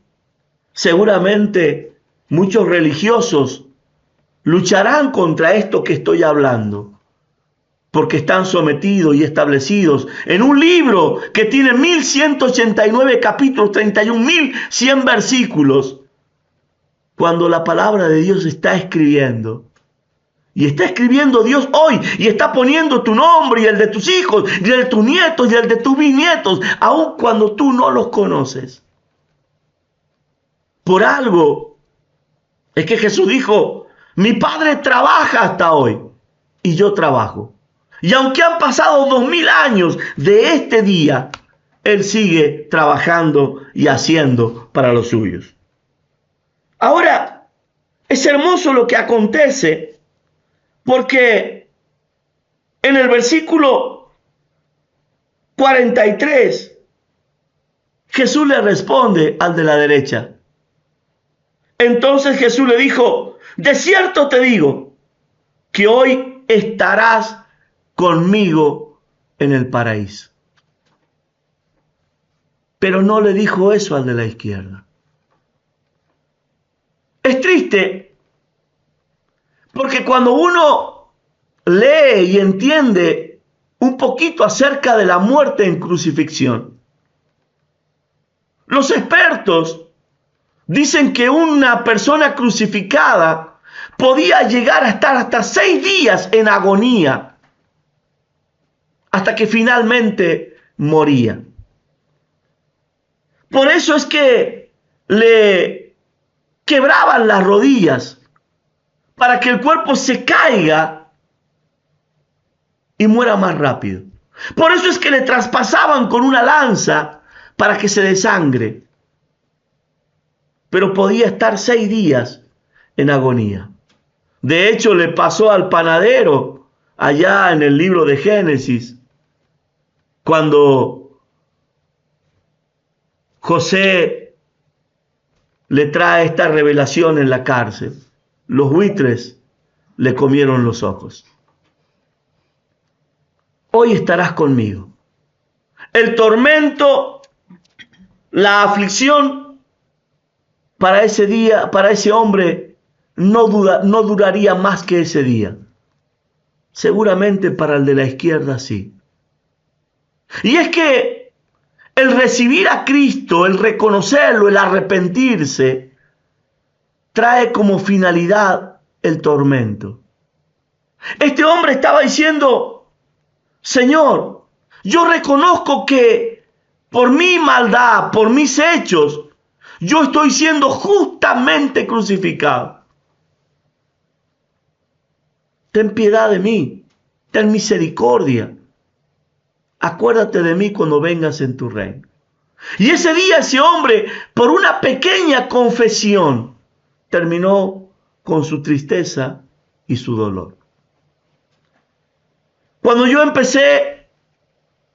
seguramente muchos religiosos lucharán contra esto que estoy hablando, porque están sometidos y establecidos en un libro que tiene 1189 capítulos, 31.100 versículos, cuando la palabra de Dios está escribiendo. Y está escribiendo Dios hoy y está poniendo tu nombre y el de tus hijos y el de tus nietos y el de tus bisnietos, aun cuando tú no los conoces. Por algo es que Jesús dijo: mi Padre trabaja hasta hoy y yo trabajo. Y aunque han pasado 2000 años de este día, Él sigue trabajando y haciendo para los suyos. Ahora, es hermoso lo que acontece, porque en el versículo 43, Jesús le responde al de la derecha. Entonces Jesús le dijo: de cierto te digo que hoy estarás conmigo en el paraíso. Pero no le dijo eso al de la izquierda. Es triste, porque cuando uno lee y entiende un poquito acerca de la muerte en crucifixión, los expertos dicen que una persona crucificada podía llegar a estar hasta 6 días en agonía, hasta que finalmente moría. Por eso es que le quebraban las rodillas, para que el cuerpo se caiga y muera más rápido. Por eso es que le traspasaban con una lanza para que se desangre. Pero podía estar 6 días en agonía. De hecho, le pasó al panadero allá en el libro de Génesis, cuando José le trae esta revelación en la cárcel. Los buitres le comieron los ojos. Hoy estarás conmigo. El tormento, la aflicción, para ese día, para ese hombre, no duraría más que ese día. Seguramente para el de la izquierda sí. Y es que el recibir a Cristo, el reconocerlo, el arrepentirse, trae como finalidad el tormento. Este hombre estaba diciendo: Señor, yo reconozco que por mi maldad, por mis hechos, yo estoy siendo justamente crucificado. Ten piedad de mí, ten misericordia. Acuérdate de mí cuando vengas en tu reino. Y ese día ese hombre, por una pequeña confesión, terminó con su tristeza y su dolor. Cuando yo empecé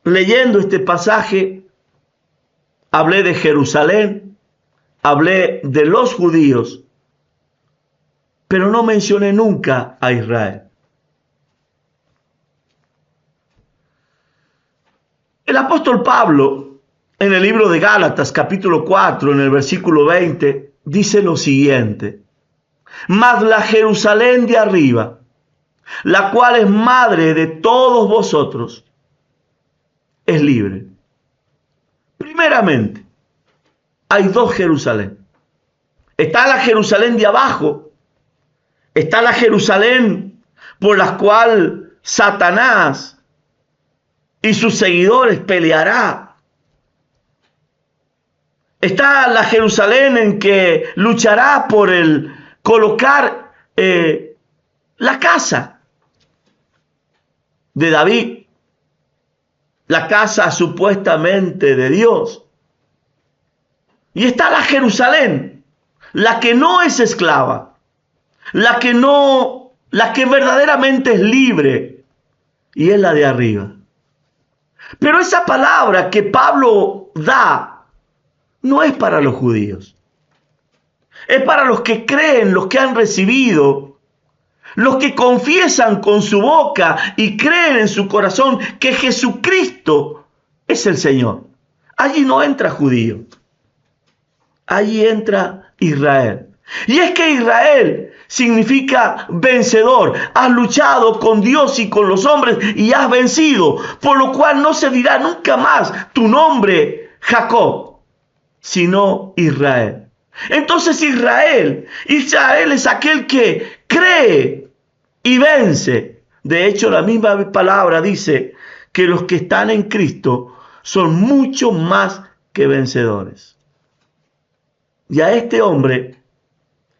leyendo este pasaje, hablé de Jerusalén, hablé de los judíos, pero no mencioné nunca a Israel. El apóstol Pablo, en el libro de Gálatas, capítulo 4, en el versículo 20, dice lo siguiente: mas la Jerusalén de arriba, la cual es madre de todos vosotros, es libre. Primeramente, hay dos Jerusalén. Está la Jerusalén de abajo, está la Jerusalén por la cual Satanás y sus seguidores peleará. Está la Jerusalén en que luchará por el colocar la casa de David, la casa supuestamente de Dios. Y está la Jerusalén, la que no es esclava, la que verdaderamente es libre, y es la de arriba. Pero esa palabra que Pablo da no es para los judíos. Es para los que creen, los que han recibido, los que confiesan con su boca y creen en su corazón que Jesucristo es el Señor. Allí no entra judío. Allí entra Israel. Y es que Israel significa vencedor. Has luchado con Dios y con los hombres y has vencido. Por lo cual no se dirá nunca más tu nombre Jacob, sino Israel. Entonces Israel es aquel que cree y vence. De hecho, la misma palabra dice que los que están en Cristo son mucho más que vencedores. Y a este hombre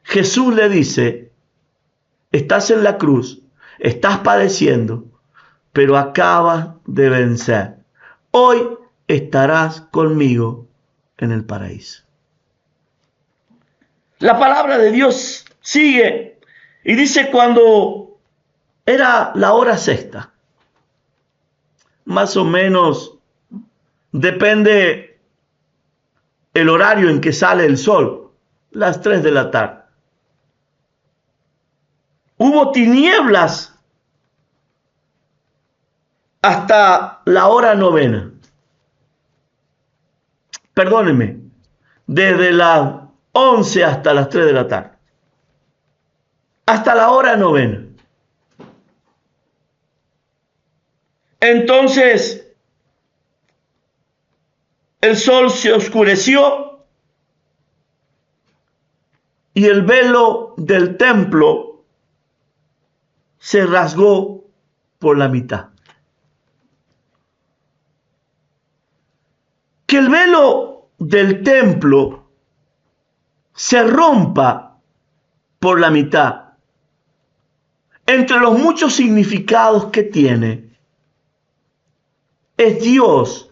Jesús le dice: estás en la cruz, estás padeciendo, pero acabas de vencer. Hoy estarás conmigo en el paraíso. La palabra de Dios sigue y dice: cuando era la hora sexta, más o menos, depende el horario en que sale el sol, las 3 de la tarde. Hubo tinieblas hasta la hora novena. Perdónenme, desde las 11 hasta las 3 de la tarde. Hasta la hora novena. Entonces, el sol se oscureció y el velo del templo se rasgó por la mitad. Que el velo del templo se rompa por la mitad, entre los muchos significados que tiene, es Dios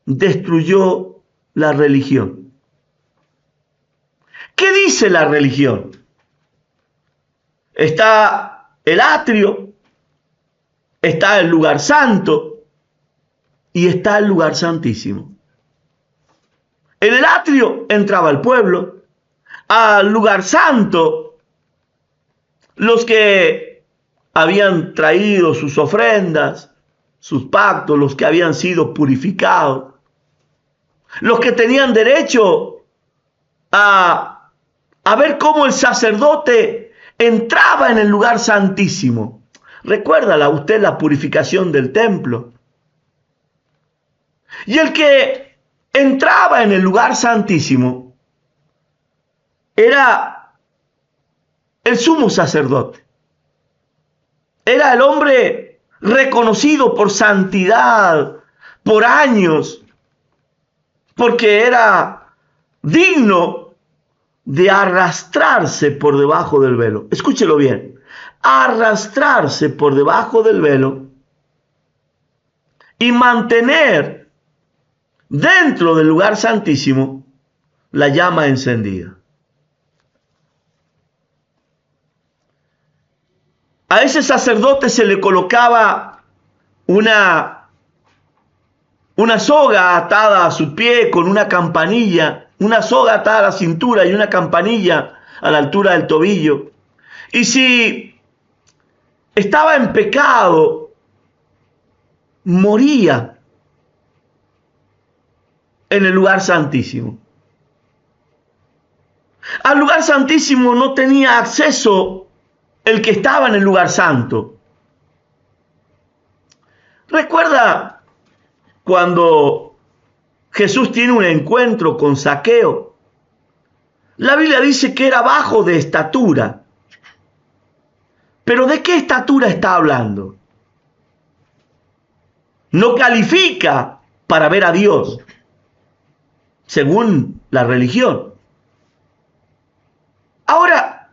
destruyó la religión. ¿Qué dice la religión? Está el atrio, está el lugar santo y está el lugar santísimo. En el atrio entraba el pueblo, al lugar santo los que habían traído sus ofrendas, sus pactos, los que habían sido purificados, los que tenían derecho a ver cómo el sacerdote entraba en el lugar santísimo. Recuérdala usted la purificación del templo. Y el que entraba en el lugar santísimo era el sumo sacerdote. Era el hombre reconocido por santidad, por años, porque era digno de arrastrarse por debajo del velo. Escúchelo bien, arrastrarse por debajo del velo y mantener dentro del lugar santísimo la llama encendida. A ese sacerdote se le colocaba una soga atada a su pie con una campanilla, una soga atada a la cintura y una campanilla a la altura del tobillo. Y si estaba en pecado, moría en el lugar santísimo. Al lugar santísimo no tenía acceso el que estaba en el lugar santo. Recuerda cuando Jesús tiene un encuentro con Zaqueo. La Biblia dice que era bajo de estatura. ¿Pero de qué estatura está hablando? No califica para ver a Dios, según la religión. Ahora,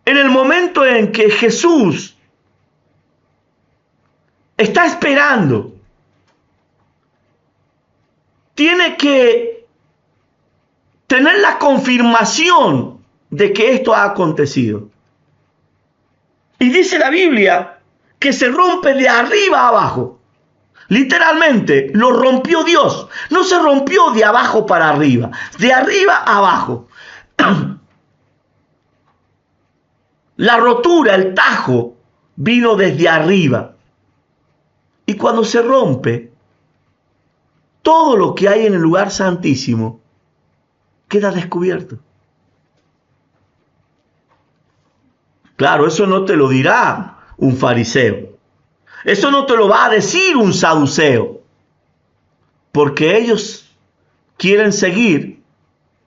en el momento en que Jesús está esperando, tiene que tener la confirmación de que esto ha acontecido. Y dice la Biblia que se rompe de arriba a abajo. Literalmente, lo rompió Dios. No se rompió de abajo para arriba, de arriba a abajo. La rotura, el tajo, vino desde arriba. Y cuando se rompe, todo lo que hay en el lugar santísimo queda descubierto. Claro, eso no te lo dirá un fariseo. Eso no te lo va a decir un saduceo. Porque ellos quieren seguir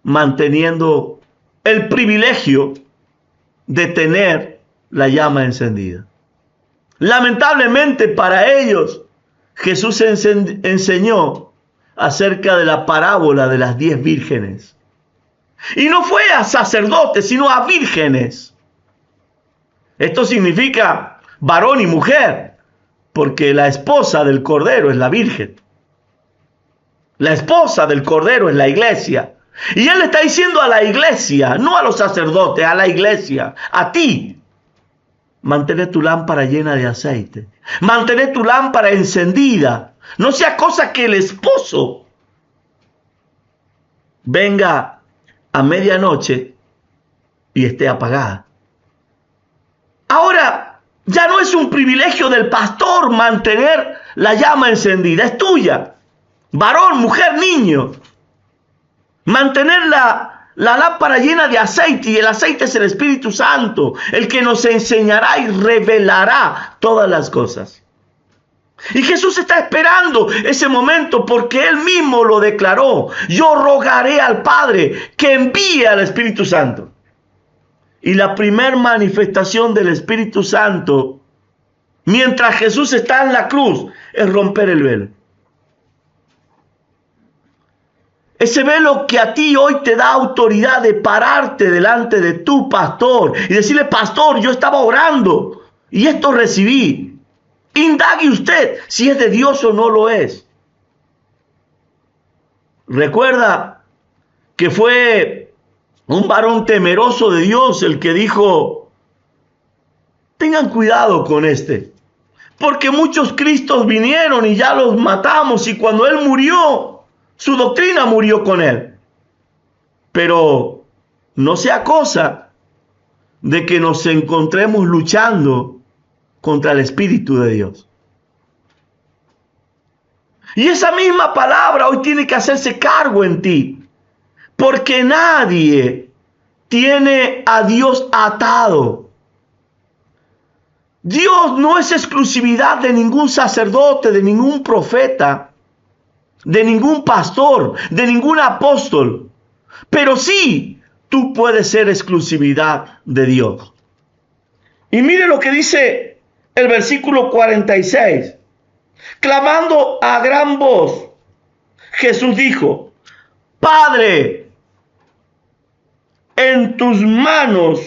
manteniendo el privilegio de tener la llama encendida. Lamentablemente para ellos, Jesús enseñó acerca de la parábola de las 10 vírgenes. Y no fue a sacerdotes, sino a vírgenes. Esto significa varón y mujer, porque la esposa del Cordero es la Virgen. La esposa del Cordero es la iglesia. Y él le está diciendo a la iglesia, no a los sacerdotes, a la iglesia, a ti. Mantén tu lámpara llena de aceite. Mantén tu lámpara encendida. No sea cosa que el esposo venga a medianoche y esté apagada. Ahora, ya no es un privilegio del pastor mantener la llama encendida, es tuya. Varón, mujer, niño. Mantener la lámpara llena de aceite, y el aceite es el Espíritu Santo, el que nos enseñará y revelará todas las cosas. Y Jesús está esperando ese momento porque Él mismo lo declaró. Yo rogaré al Padre que envíe al Espíritu Santo. Y la primera manifestación del Espíritu Santo, mientras Jesús está en la cruz, es romper el velo. Ese velo que a ti hoy te da autoridad de pararte delante de tu pastor y decirle: pastor, yo estaba orando y esto recibí. Indague usted si es de Dios o no lo es. Recuerda que fue un varón temeroso de Dios el que dijo: tengan cuidado con este, porque muchos Cristos vinieron y ya los matamos, y cuando él murió, su doctrina murió con él. Pero no sea cosa de que nos encontremos luchando contra el Espíritu de Dios. Y esa misma palabra hoy tiene que hacerse cargo en ti, porque nadie tiene a Dios atado. Dios no es exclusividad de ningún sacerdote, de ningún profeta, de ningún pastor, de ningún apóstol. Pero sí, tú puedes ser exclusividad de Dios. Y mire lo que dice el versículo 46. Clamando a gran voz, Jesús dijo: Padre, en tus manos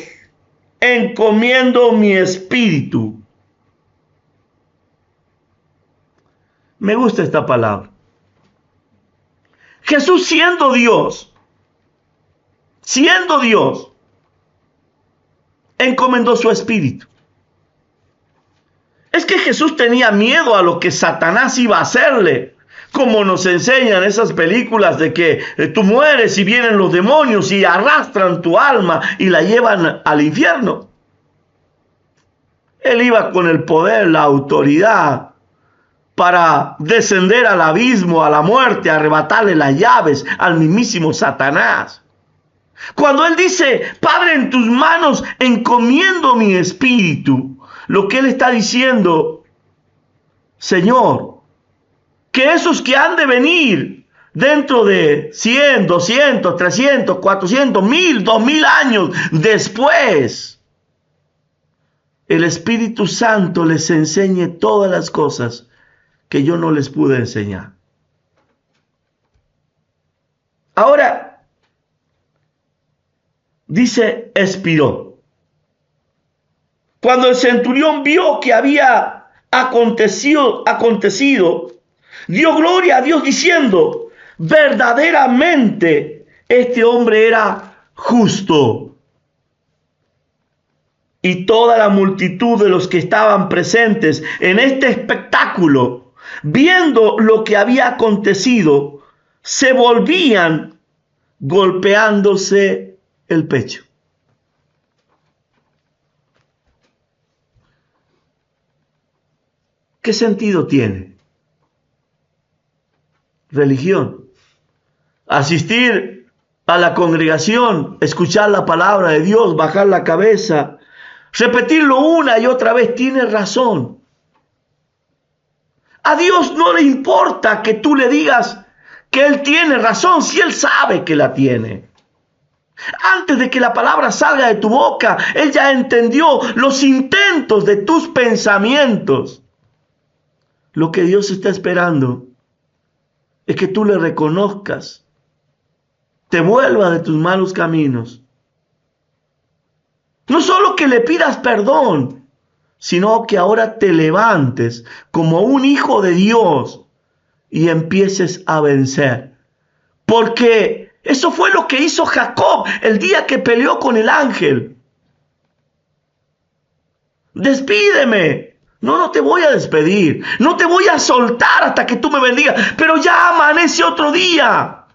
encomiendo mi espíritu. Me gusta esta palabra. Jesús siendo Dios, encomendó su espíritu. Es que Jesús tenía miedo a lo que Satanás iba a hacerle, como nos enseñan esas películas de que tú mueres y vienen los demonios y arrastran tu alma y la llevan al infierno. Él iba con el poder, la autoridad, para descender al abismo, a la muerte, arrebatarle las llaves al mismísimo Satanás. Cuando Él dice: Padre, en tus manos encomiendo mi espíritu, lo que Él está diciendo: Señor, que esos que han de venir dentro de 100, 200, 300, 400, 1000, 2000 años después, el Espíritu Santo les enseñe todas las cosas que yo no les pude enseñar. Ahora, dice, expiró. Cuando el centurión vio que había acontecido, dio gloria a Dios diciendo: verdaderamente este hombre era justo. Y toda la multitud de los que estaban presentes en este espectáculo, viendo lo que había acontecido, se volvían golpeándose el pecho. ¿Qué sentido tiene? Religión. Asistir a la congregación, escuchar la palabra de Dios, bajar la cabeza, repetirlo una y otra vez, tiene razón. A Dios no le importa que tú le digas que Él tiene razón, si Él sabe que la tiene. Antes de que la palabra salga de tu boca, Él ya entendió los intentos de tus pensamientos. Lo que Dios está esperando es que tú le reconozcas, te vuelvas de tus malos caminos. No solo que le pidas perdón, sino que ahora te levantes como un hijo de Dios y empieces a vencer. Porque eso fue lo que hizo Jacob el día que peleó con el ángel. Despídeme. No te voy a despedir. No te voy a soltar hasta que tú me bendigas. Pero ya amanece otro día.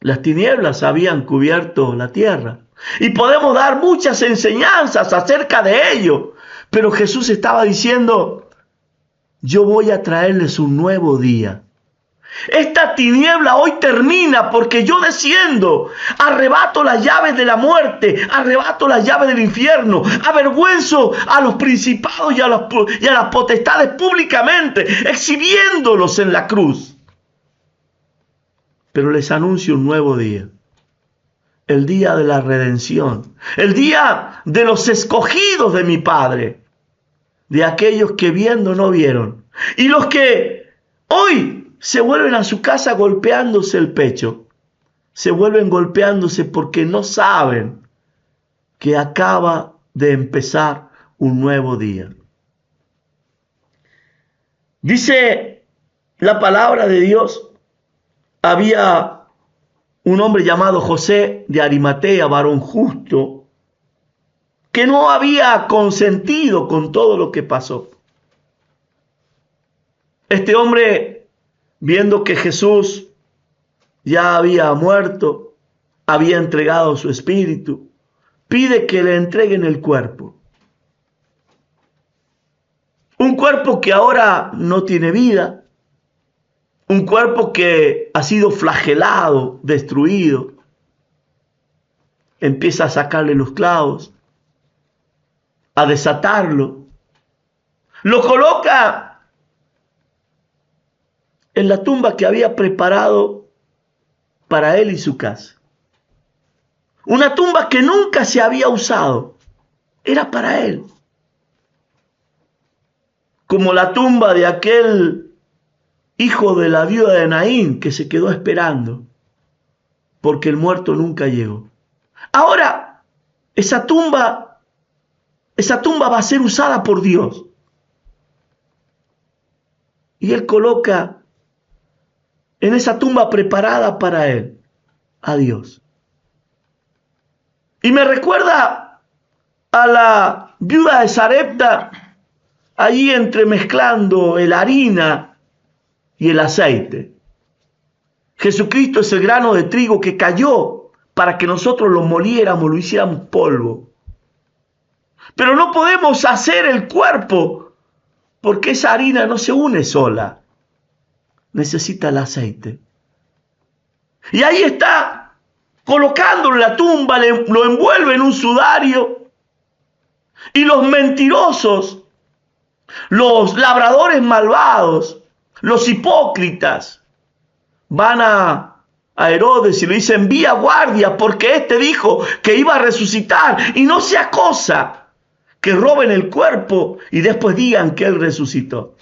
Las tinieblas habían cubierto la tierra. Y podemos dar muchas enseñanzas acerca de ello. Pero Jesús estaba diciendo: yo voy a traerles un nuevo día. Esta tiniebla hoy termina porque yo desciendo, arrebato las llaves de la muerte, arrebato las llaves del infierno, avergüenzo a los principados y a las potestades públicamente, exhibiéndolos en la cruz. Pero les anuncio un nuevo día, el día de la redención, el día de los escogidos de mi Padre, de aquellos que viendo no vieron, y los que hoy se vuelven a su casa golpeándose el pecho. Se vuelven golpeándose porque no saben que acaba de empezar un nuevo día. Dice la palabra de Dios: había un hombre llamado José de Arimatea, varón justo, que no había consentido con todo lo que pasó. Este hombre, viendo que Jesús ya había muerto, había entregado su espíritu, pide que le entreguen el cuerpo. Un cuerpo que ahora no tiene vida, un cuerpo que ha sido flagelado, destruido. Empieza a sacarle los clavos, a desatarlo. Lo coloca en la tumba que había preparado para él y su casa. Una tumba que nunca se había usado. Era para él. Como la tumba de aquel hijo de la viuda de Naín que se quedó esperando porque el muerto nunca llegó. Ahora, esa tumba va a ser usada por Dios. Y Él coloca en esa tumba preparada para Él a Dios. Y me recuerda a la viuda de Sarepta, allí entremezclando la harina y el aceite. Jesucristo es el grano de trigo que cayó para que nosotros lo moliéramos, lo hiciéramos polvo. Pero no podemos hacer el cuerpo porque esa harina no se une sola. Necesita el aceite. Y ahí está, colocándolo en la tumba, lo envuelve en un sudario. Y los mentirosos, los labradores malvados, los hipócritas, van a Herodes y le dicen: envía guardia porque este dijo que iba a resucitar, y no sea cosa que roben el cuerpo y después digan que él resucitó.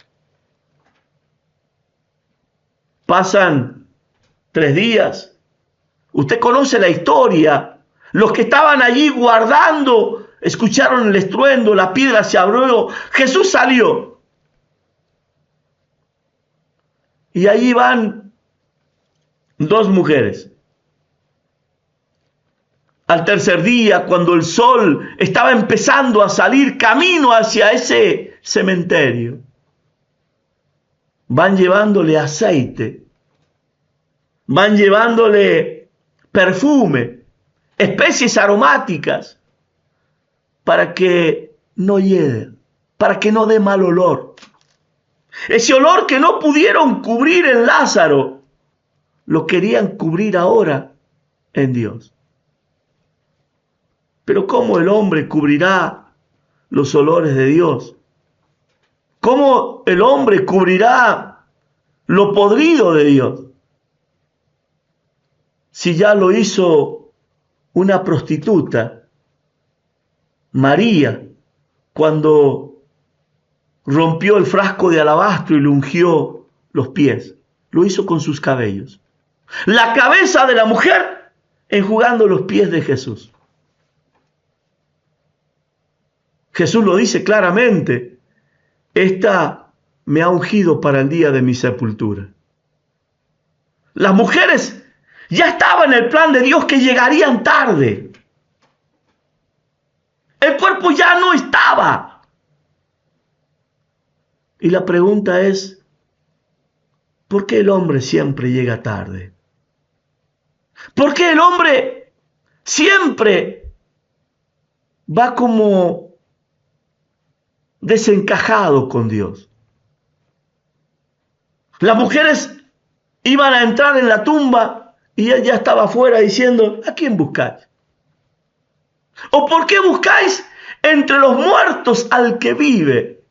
Pasan 3 días. Usted conoce la historia. Los que estaban allí guardando escucharon el estruendo, la piedra se abrió, Jesús salió. Y allí van 2 mujeres. Al tercer día, cuando el sol estaba empezando a salir camino hacia ese cementerio, van llevándole aceite, van llevándole perfume, especies aromáticas, para que no hiede, para que no dé mal olor. Ese olor que no pudieron cubrir en Lázaro, lo querían cubrir ahora en Dios. Pero ¿cómo el hombre cubrirá los olores de Dios? ¿Cómo el hombre cubrirá lo podrido de Dios? Si ya lo hizo una prostituta, María, cuando rompió el frasco de alabastro y le ungió los pies, lo hizo con sus cabellos. La cabeza de la mujer enjugando los pies de Jesús. Jesús lo dice claramente: esta me ha ungido para el día de mi sepultura. Las mujeres ya estaban en el plan de Dios que llegarían tarde. El cuerpo ya no estaba. Y la pregunta es: ¿por qué el hombre siempre llega tarde? ¿Por qué el hombre siempre va como desencajado con Dios? Las mujeres iban a entrar en la tumba y él ya estaba afuera diciendo: ¿a quién buscáis? ¿O por qué buscáis entre los muertos al que vive?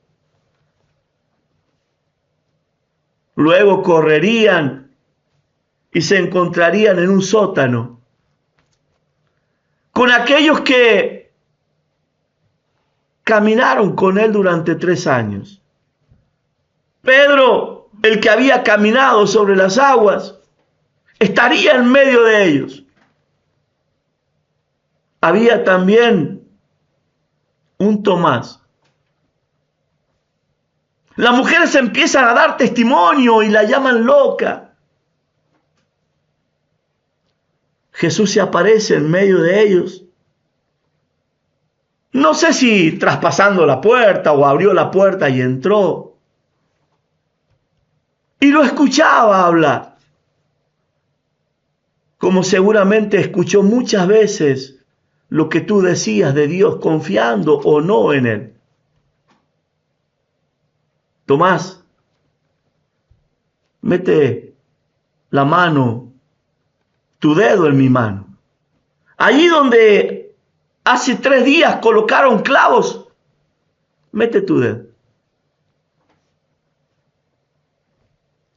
Luego correrían y se encontrarían en un sótano con aquellos que caminaron con él durante 3 años. Pedro, el que había caminado sobre las aguas, estaría en medio de ellos. Había también un Tomás. Las mujeres empiezan a dar testimonio y la llaman loca. Jesús se aparece en medio de ellos. No sé si traspasando la puerta o abrió la puerta y entró. Y lo escuchaba hablar. Como seguramente escuchó muchas veces lo que tú decías de Dios, confiando o no en Él. Tomás, mete la mano, tu dedo en mi mano. Allí donde hace 3 días colocaron clavos, mete tu dedo.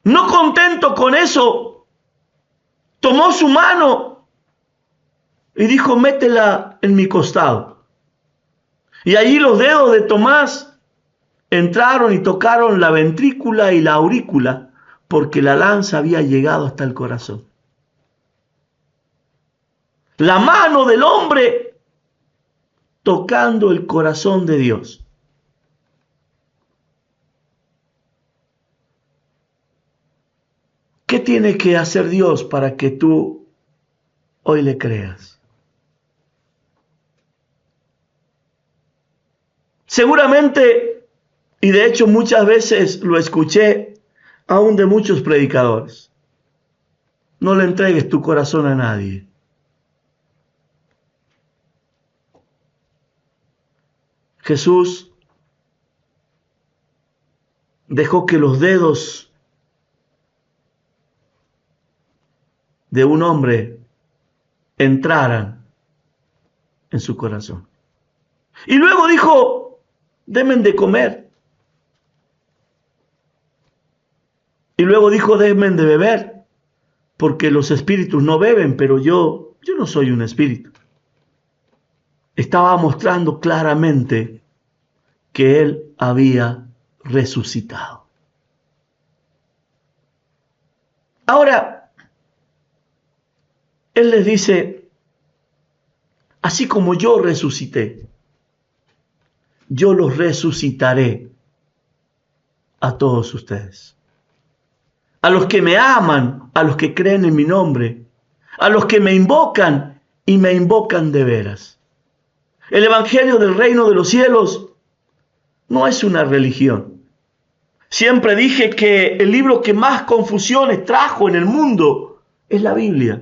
No contento con eso, tomó su mano y dijo, métela en mi costado. Y allí los dedos de Tomás entraron y tocaron la ventrícula y la aurícula, porque la lanza había llegado hasta el corazón. La mano del hombre tocando el corazón de Dios. ¿Qué tiene que hacer Dios para que tú hoy le creas? Seguramente, y de hecho muchas veces lo escuché aún de muchos predicadores, no le entregues tu corazón a nadie. Jesús dejó que los dedos de un hombre entraran en su corazón. Y luego dijo, denme de comer. Y luego dijo, denme de beber, porque los espíritus no beben, pero yo no soy un espíritu. Estaba mostrando claramente que él había resucitado. Ahora, él les dice, así como yo resucité, yo los resucitaré a todos ustedes. A los que me aman, a los que creen en mi nombre, a los que me invocan y me invocan de veras. El Evangelio del Reino de los Cielos no es una religión. Siempre dije que el libro que más confusiones trajo en el mundo es la Biblia.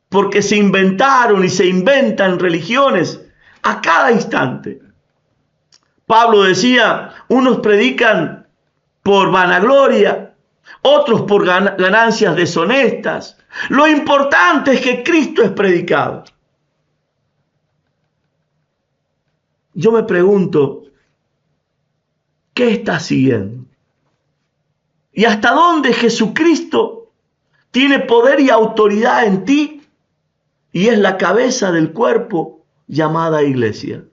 Porque se inventaron y se inventan religiones a cada instante. Pablo decía, unos predican por vanagloria, otros por ganancias deshonestas. Lo importante es que Cristo es predicado. Yo me pregunto, ¿qué estás siguiendo? ¿Y hasta dónde Jesucristo tiene poder y autoridad en ti? Y es la cabeza del cuerpo llamada iglesia.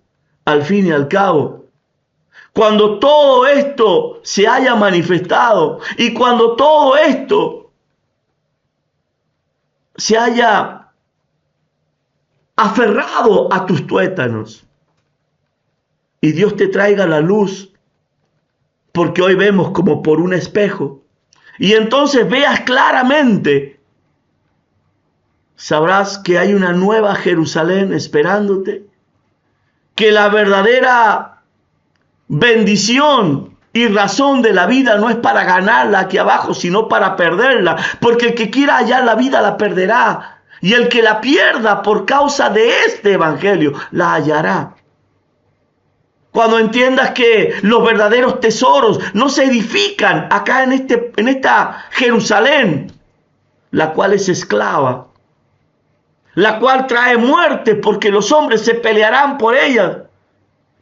Al fin y al cabo, cuando todo esto se haya manifestado y cuando todo esto se haya aferrado a tus tuétanos y Dios te traiga la luz, porque hoy vemos como por un espejo, y entonces veas claramente, sabrás que hay una nueva Jerusalén esperándote, que la verdadera bendición y razón de la vida no es para ganarla aquí abajo, sino para perderla, porque el que quiera hallar la vida la perderá, y el que la pierda por causa de este evangelio la hallará. Cuando entiendas que los verdaderos tesoros no se edifican acá en esta Jerusalén, la cual es esclava, la cual trae muerte, porque los hombres se pelearán por ella,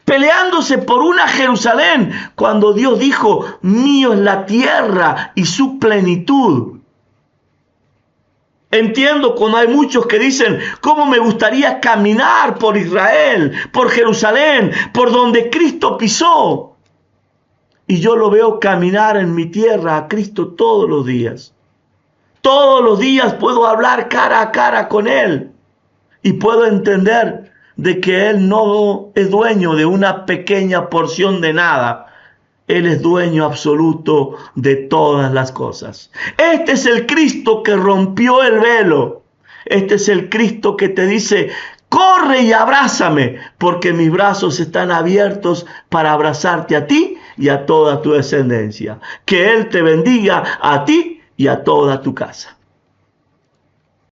peleándose por una Jerusalén, cuando Dios dijo, mío es la tierra y su plenitud. Entiendo cuando hay muchos que dicen, ¿cómo me gustaría caminar por Israel, por Jerusalén, por donde Cristo pisó? Y yo lo veo caminar en mi tierra a Cristo todos los días. Todos los días puedo hablar cara a cara con Él y puedo entender de que Él no es dueño de una pequeña porción de nada. Él es dueño absoluto de todas las cosas. Este es el Cristo que rompió el velo. Este es el Cristo que te dice, corre y abrázame, porque mis brazos están abiertos para abrazarte a ti y a toda tu descendencia. Que Él te bendiga a ti y a toda tu casa.